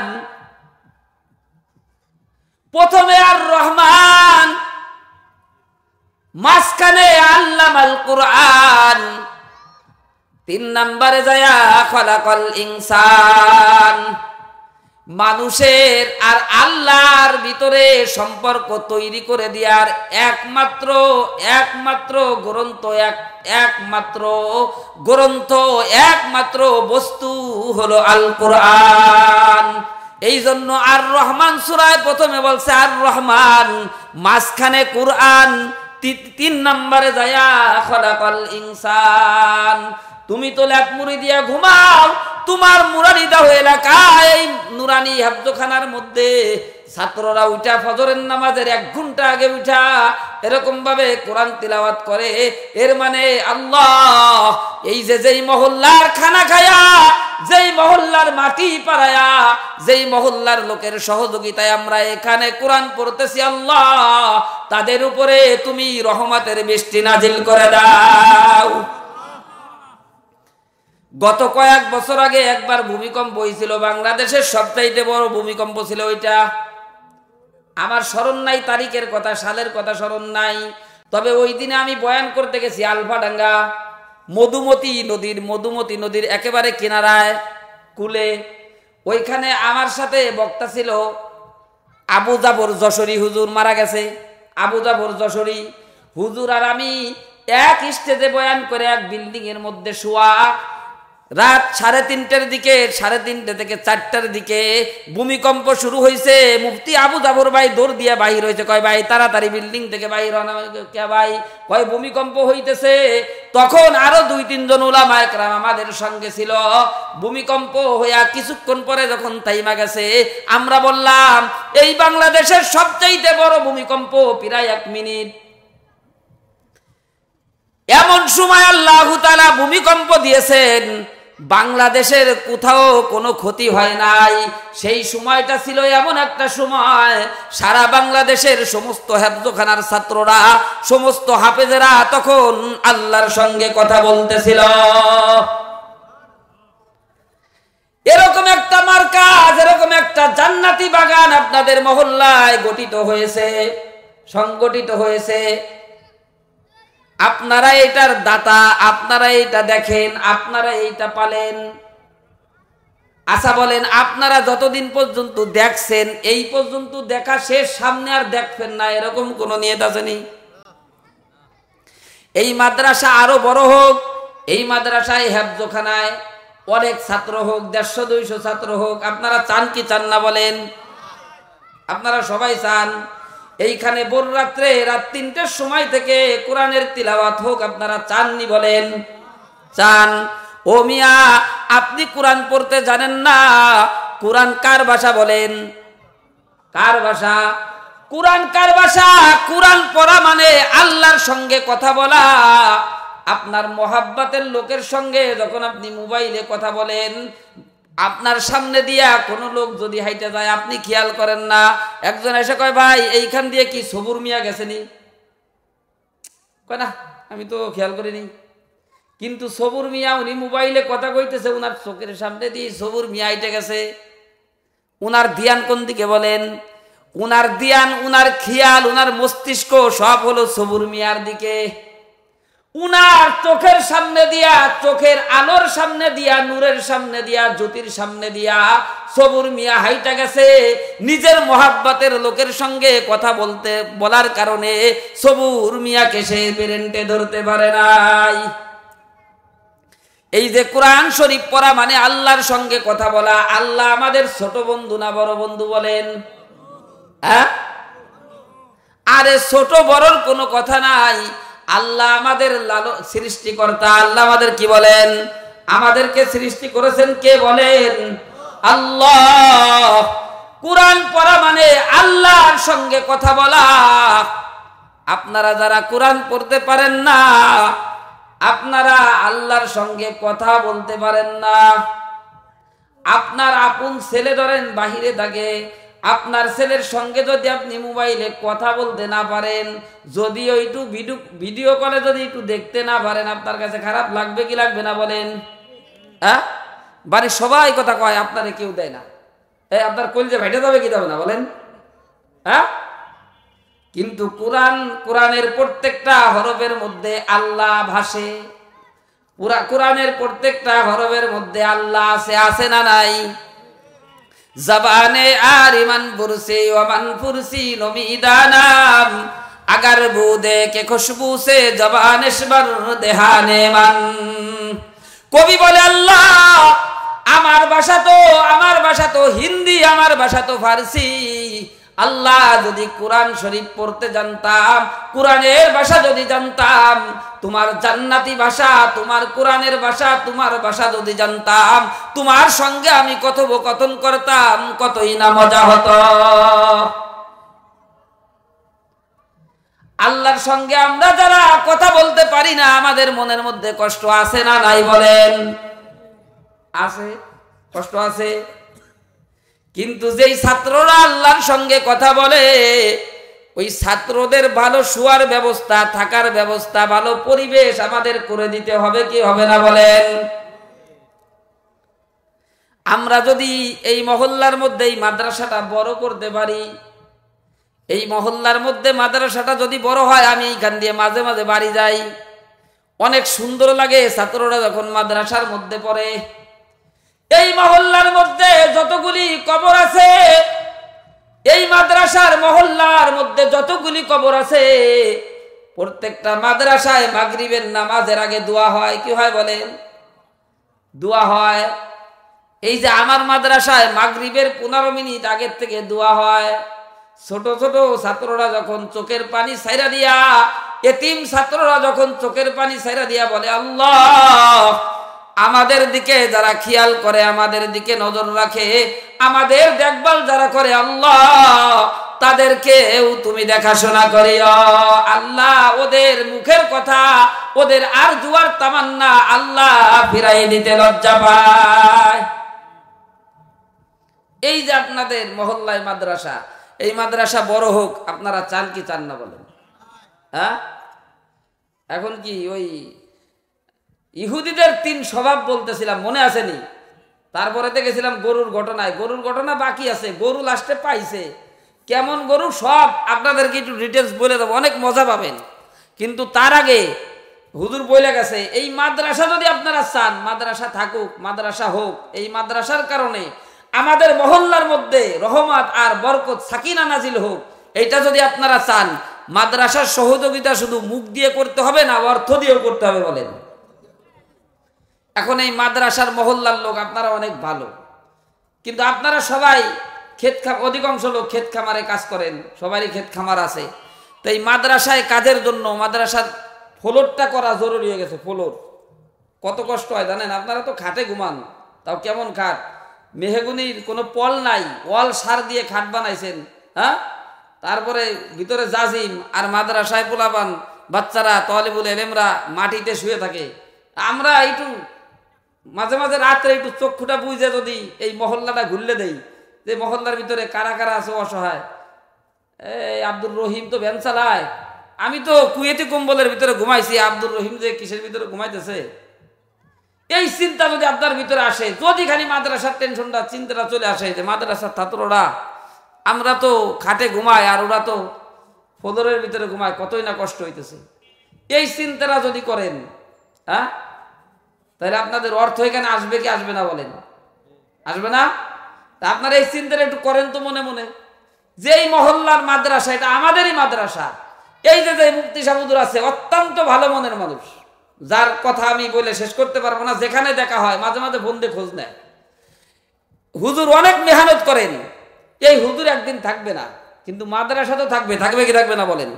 প্রথমে আর রহমান, মাঝখানে আল্লামাল কুরআন, 3 নম্বরে যায়া খলাকাল ইনসান। মানুষের আর আল্লাহর ভিতরে সম্পর্ক তৈরি করে দেওয়ার একমাত্র গ্রন্থ, একমাত্র বস্তু হলো আল কোরআন। এই জন্য আর রহমান সূরায় প্রথমে বলছে আর রহমান, মাঝখানে কোরআন, 3 নম্বরে যায়া খলাকাল ইনসান। তুমি তো ল্যাপ মুড়ি দিয়া ঘুমাও, তোমার মুরানি দাও এলাকায় এই নুরানি হাফজখানার মধ্যে ছাত্ররা উঠা ফজরের নামাজের 1 ঘন্টা আগে উঠা এরকম ভাবে কোরআন তিলাওয়াত করে। এর মানে আল্লাহ এই যেই মহল্লার খানা খায়া, যেই মহল্লার মাটি পাড়ায়া, যেই মহল্লার লোকের সহযোগিতায় আমরা এখানে কোরআন পড়তেছি, আল্লাহ তাদের উপরে তুমি রহমতের বৃষ্টি নাজিল করে দাও। গত কয়েক বছর আগে একবার ভূমিকম্প হয়েছিল, বাংলাদেশের সবচাইতে বড় ভূমিকম্প ছিল ওইটা। আমার স্মরণ নাই তারিখের কথা, সালের কথা স্মরণ নাই, তবে ওই দিনে আমি বয়ান করতে গেছি আলফাডাঙ্গা মধুমতি নদীর একেবারে কিনারায় কুলে। ওইখানে আমার সাথে বক্তা ছিল আবু জাফর যশোরী হুজুর, মারা গেছে। আবু জাফর যশোরী হুজুর আর আমি এক স্টেজে বয়ান করে এক বিল্ডিং এর মধ্যে শোয়া। রাত 3:30টার দিকে, 3:30 থেকে 4টার দিকে ভূমিকম্প শুরু হয়েছে। মুফতি আবু জাফর ভাই দৌড় দিয়ে বাহির হয়েছে, কয় ভাই তাড়াতাড়ি বিল্ডিং থেকে বাহির হন। কে ভাই? কয় ভূমিকম্প হইতেছে। তখন আরো 2-3 জন উলামা একরাম আমাদের সঙ্গে ছিল। ভূমিকম্প হইয়া কিছুক্ষণ পরে যখন থাইমা গেছে, আমরা বললাম এই বাংলাদেশের সবচাইতে বড় ভূমিকম্প প্রায় 1 মিনিট। এমন সময় আল্লাহু তাআলা ভূমিকম্প দিয়েছেন, বাংলাদেশের কোথাও কোনো ক্ষতি হয় নাই। সেই সময়টা ছিল এমন একটা সময়, সারা বাংলাদেশের সমস্ত হেফজখানার ছাত্ররা, সমস্ত হাফেজেরা তখন আল্লাহর সঙ্গে কথা বলতেছিল। এরকম একটা মার্কাজ, এরকম একটা জান্নাতি বাগান আপনাদের মহল্লায় গঠিত হয়েছে, সংগঠিত হয়েছে। আপনারা এটার দাতা, আপনারা এটা দেখেন, আপনারা এইটা পালেন। আচ্ছা বলেন, আপনারা যতদিন পর্যন্ত দেখছেন এই পর্যন্ত দেখা শেষ, সামনে আর দেখবেন না, এরকম কোন নিয়ত আসেনি? এই মাদ্রাসা আরো বড় হোক, এই মাদ্রাসায় হেফজখানায় অনেক ছাত্র হোক, 150-200 ছাত্র হোক, আপনারা চান কি চান না বলেন? আপনারা সবাই চান এইখানে ভোর রাত্রে রাত 3টের সময় থেকে কোরআনের তিলাওয়াত হোক, আপনারা চাননি বলেন? চান। ও মিয়া, আপনি কোরআন পড়তে জানেন না? কোরআন কার ভাষা বলেন? কার ভাষা? কোরআন কার ভাষা? কোরআন পড়া মানে আল্লাহর সঙ্গে কথা বলা। আপনার মোহাব্বতের লোকের সঙ্গে যখন আপনি মোবাইলে কথা বলেন, আপনার সামনে দিয়া কোনো লোক যদি হাইটে যায়, আপনি খেয়াল করেন না। একজন এসে কয় ভাই এইখান দিয়ে কি সবুর মিয়া গেছেনি? কয় না, আমি তো খেয়াল করিনি। কিন্তু সবুর মিয়া উনি মোবাইলে কথা কইতেছে, উনার চোখের সামনে দিয়ে সবুর মিয়া হাইটে গেছে। উনার ধ্যান কোন দিকে বলেন? উনার ধ্যান, উনার খেয়াল, উনার মস্তিষ্ক সব হলো সবুর মিয়ার দিকে। উনার চোখের সামনে দিয়া, চোখের আলোর সামনে দিয়া, নূরের সামনে দিয়া, জ্যোতির সামনে দিয়া সবুর মিয়া হাইটা গেছে। নিজের মোহাব্বতের লোকের সঙ্গে কথা বলার কারণে সবুর মিয়াকে সে পেরেন্টে ধরতে পারে নাই। এই যে কোরআন শরীফ পড়া মানে আল্লাহর সঙ্গে কথা বলা। আল্লাহ আমাদের ছোট বন্ধু না বড় বন্ধু বলেন? হ্যাঁ, আরে ছোট বড়র কোনো কথা নাই। আল্লাহ আমাদের সৃষ্টিকর্তা। আল্লাহ আমাদের কি বলেন? আমাদেরকে সৃষ্টি করেছেন কে বলেন? আল্লাহ। কোরআন পড়া মানে আল্লাহর সঙ্গে কথা বলা। আপনারা যারা কোরআন পড়তে পারেন না, আপনারা আল্লাহর সঙ্গে কথা বলতে পারেন না। আপনার আপন ছেলে ধরেন বাহিরে থাকে, আপনার ছেলের সঙ্গে যদি আপনি মোবাইলে কথা বলতে না পারেন, যদিও একটু ভিডিও কলে যদি একটু দেখতে না পারেন, আপনার কাছে খারাপ লাগবে কি লাগবে না বলেন? হ্যাঁ, বাড়ির সবাই কথা কয়, আপনারে কেউ দেয় না। আপনার কলিজা ভেটে যাবে কি যাবে না বলেন? হ্যাঁ, কিন্তু কোরআনের প্রত্যেকটা হরফের মধ্যে আল্লাহ ভাসে। কোরআনের প্রত্যেকটা হরফের মধ্যে আল্লাহ আছে না নাই? জবানে আরিমান বুরসি ওমান ফুরসি নমিদানাম আগার বুদে কে খুশবু সে জবান ইশবার দেহানে মান। কবি বলে আল্লাহ আমার ভাষা তো হিন্দি, আমার ভাষা তো ফার্সি। আল্লাহ যদি কোরআন শরীফ পড়তে জানতাম, কোরআনের ভাষা যদি জানতাম, তোমার জান্নাতি ভাষা, তোমার কোরআনের ভাষা, তোমার ভাষা যদি জানতাম, তোমার সঙ্গে আমি কথোপকথন করতাম, কতই না মজা হতো। আল্লাহর সঙ্গে আমরা যারা কথা বলতে পারি না, আমাদের মনের মধ্যে কষ্ট আছে না নাই বলেন? আছে, কষ্ট আছে। কিন্তু যেই ছাত্ররা আল্লাহর সঙ্গে কথা বলে, ওই ছাত্রদের ভালো শোয়ার ব্যবস্থা, থাকার ব্যবস্থা, ভালো পরিবেশ আমাদের করে দিতে হবে কি হবে না বলেন? আমরা যদি এই মহল্লার মধ্যে এই মাদ্রাসাটা বড় করতে পারি, এই মহল্লার মধ্যে মাদ্রাসাটা যদি বড় হয়, আমি এইখান দিয়ে মাঝে মাঝে বাড়ি যাই, অনেক সুন্দর লাগে ছাত্ররা যখন মাদ্রাসার মধ্যে পড়ে। এই মহল্লার মধ্যে যতগুলি কবর আছে, এই মাদ্রাসার মহল্লার মধ্যে যতগুলি কবর আছে, প্রত্যেকটা মাদ্রাসায় মাগরিবের নামাজের আগে দোয়া হয়। কি হয় বলেন? দোয়া হয়। এই যে আমার মাদ্রাসায় মাগরিবের 15 মিনিট আগের থেকে দোয়া হয়। ছোট ছোট ছাত্ররা যখন চোখের পানি ছাইরা দিয়া, এতিম ছাত্ররা যখন চোখের পানি ছাইরা দিয়া বলে আল্লাহ আমাদের দিকে যারা খেয়াল করে, আমাদের দিকে নজর রাখে, আমাদের দেখভাল যারা করে, আল্লাহ তাদেরকেও তুমি দেখাশোনা করিও। আল্লাহ ওদের মুখের কথা, ওদের আর জুয়ার তামান্না আল্লাহ ফিরাই দিতে লজ্জা পায়। এই যে আপনাদের মহল্লায় মাদ্রাসা, এই মাদ্রাসা বড় হোক, আপনারা চান কি চান না বলেন? হ্যাঁ, এখন কি ওই ইহুদিদের 3 স্বভাব বলতেছিলাম, মনে আসেনি? তারপরে গেছিলাম গরুর ঘটনায়। গরুর ঘটনা বাকি আছে, গরু লাস্টে পাইছে। কেমন গরু সব আপনাদেরকে একটু ডিটেলস বলে দেবো, অনেক মজা পাবেন। কিন্তু তার আগে হুজুর বলে গেছে, এই মাদ্রাসা যদি আপনারা চান, মাদ্রাসা থাকুক, মাদ্রাসা হোক, এই মাদ্রাসার কারণে আমাদের মহল্লার মধ্যে রহমত আর বরকত সাকিনা নাজিল হোক, এইটা যদি আপনারা চান, মাদ্রাসার সহযোগিতা শুধু মুখ দিয়ে করতে হবে না, অর্থ দিয়েও করতে হবে বলেন। এখন এই মাদ্রাসার মহল্লার লোক আপনারা অনেক ভালো, কিন্তু আপনারা সবাই অধিকাংশ লোক ক্ষেত খামারে কাজ করেন, সবারই ক্ষেত খামার আছে। তো এই মাদ্রাসায় কাজের জন্য মাদ্রাসার ফ্লোরটা করা জরুরি হয়ে গেছে। ফ্লোর কত কষ্ট হয় জানেন? আপনারা তো খাটে ঘুমান, তাও কেমন খাট, মেহগুনির কোনো পল নাই, ওয়াল সার দিয়ে খাট বানাইছেন। হ্যাঁ, তারপরে ভিতরে জাজিম, আর মাদ্রাসায় পোলাপান বাচ্চারা তালিবুল ইলমরা মাটিতে শুয়ে থাকে। আমরা একটু মাঝে মাঝে রাত্রে একটু চক্ষুটা বুঝে যদি এই মহল্লাটা ঘুরলে দেই, যে মহল্লার ভিতরে কারা কারা আছে অসহায়। এই আব্দুর রহিম তো ভ্যান চালায়, আমি তো কুয়েতি কম্বলের ভিতরে ঘুমাইছি, আব্দুর রহিম যে কিসের ভিতরে ঘুমাইতেছে, এই চিন্তা যদি আপনার ভিতরে আসে, যদি খালি মাদ্রাসার টেনশনটা চিন্তাটা চলে আসে যে মাদ্রাসার ছাত্ররা, আমরা তো খাটে ঘুমাই আর ওরা তো ফ্লোরের ভিতরে ঘুমায়, কতই না কষ্ট হইতেছে। এই চিন্তাটা যদি করেন, হ্যাঁ, তাহলে আপনাদের অর্থ এখানে আসবে কি আসবে না বলেন? আসবে না? তা আপনারা এই চিন্তাটা একটু করেন তো মনে মনে, যে এই মহল্লার মাদ্রাসা এটা আমাদেরই মাদ্রাসা। এই যে মুফতি সাহেব হুজুর আছে অত্যন্ত ভালো মনের মানুষ, যার কথা আমি বলে শেষ করতে পারবো না। যেখানে দেখা হয় মাঝে মাঝে ফোন দিয়ে খোঁজ নেয়। হুজুর অনেক মেহনত করেন। এই হুজুর একদিন থাকবে না, কিন্তু মাদ্রাসা তো থাকবে। থাকবে কি থাকবে না বলেন?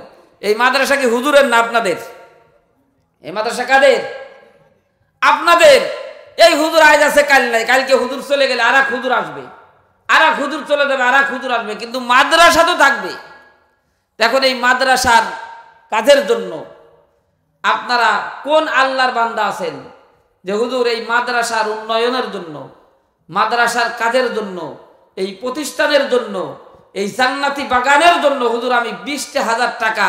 এই মাদ্রাসা কি হুজুরের না আপনাদের? এই মাদ্রাসা কাদের? আপনাদের। এই হুজুর আজ আছে কাল নাই, কালকে হুজুর চলে গেলে আর এক হুজুর আসবে, আর এক হুজুর চলে যাবে, আর এক হুজুর আসবে, কিন্তু মাদ্রাসা তো থাকবে। দেখুন এই মাদ্রাসার কাজের জন্য আপনারা কোন আল্লাহর বান্দা আছেন যে হুজুর এই মাদ্রাসার উন্নয়নের জন্য, মাদ্রাসার কাজের জন্য, এই প্রতিষ্ঠানের জন্য, এই জান্নাতি বাগানের জন্য হুজুর আমি 20,000 টাকা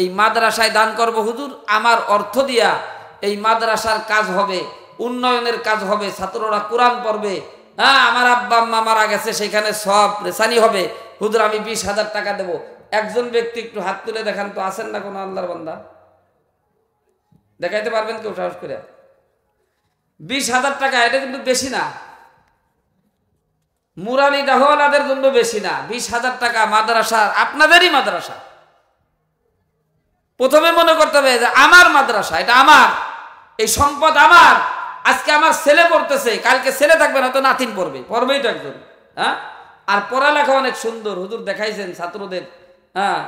এই মাদ্রাসায় দান করব। হুজুর আমার অর্থ দিয়া এই মাদ্রাসার কাজ হবে, উন্নয়নের কাজ হবে, ছাত্ররা কোরআন পড়বে, হ্যাঁ, আমার আব্বা আম্মা মারা গেছে সেখানে সব রেসানি হবে, হুজুর আমি 20,000 টাকা দেব। একজন ব্যক্তি একটু হাত তুলে দেখান তো, আছেন না কোনো আল্লাহর বান্দা? দেখাইতে পারবেন কেউ সাহস করে? 20,000 টাকা এটা কিন্তু বেশি না, মুরালি দাহওয়ালাদের জন্য বেশি না। 20,000 টাকা মাদ্রাসা, আপনাদেরই মাদ্রাসা। প্রথমে মনে করতে হবে যে আমার মাদ্রাসা, এটা আমার, এই সম্পদ আমার। আজকে আমার ছেলে পড়তেছে, কালকে ছেলে থাকবে না তো নাতিন পড়বে, পড়বেই তো একজন, হ্যাঁ। আর পড়ালেখা অনেক সুন্দর, হুজুর দেখাইছেন ছাত্রদের, হ্যাঁ,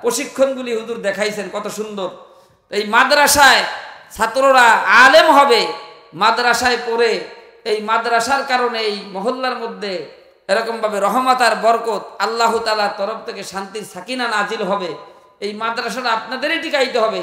প্রশিক্ষণগুলি হুজুর দেখাইছেন কত সুন্দর। এই মাদ্রাসায় ছাত্ররা আলেম হবে, মাদ্রাসায় পড়ে এই মাদ্রাসার কারণে এই মহল্লার মধ্যে এরকম ভাবে রহমত আর বরকত, আল্লাহ তাআলার তরফ থেকে শান্তির সাকিনা নাজিল হবে। এই মাদ্রাসাটা আপনাদেরই টিকাইতে হবে।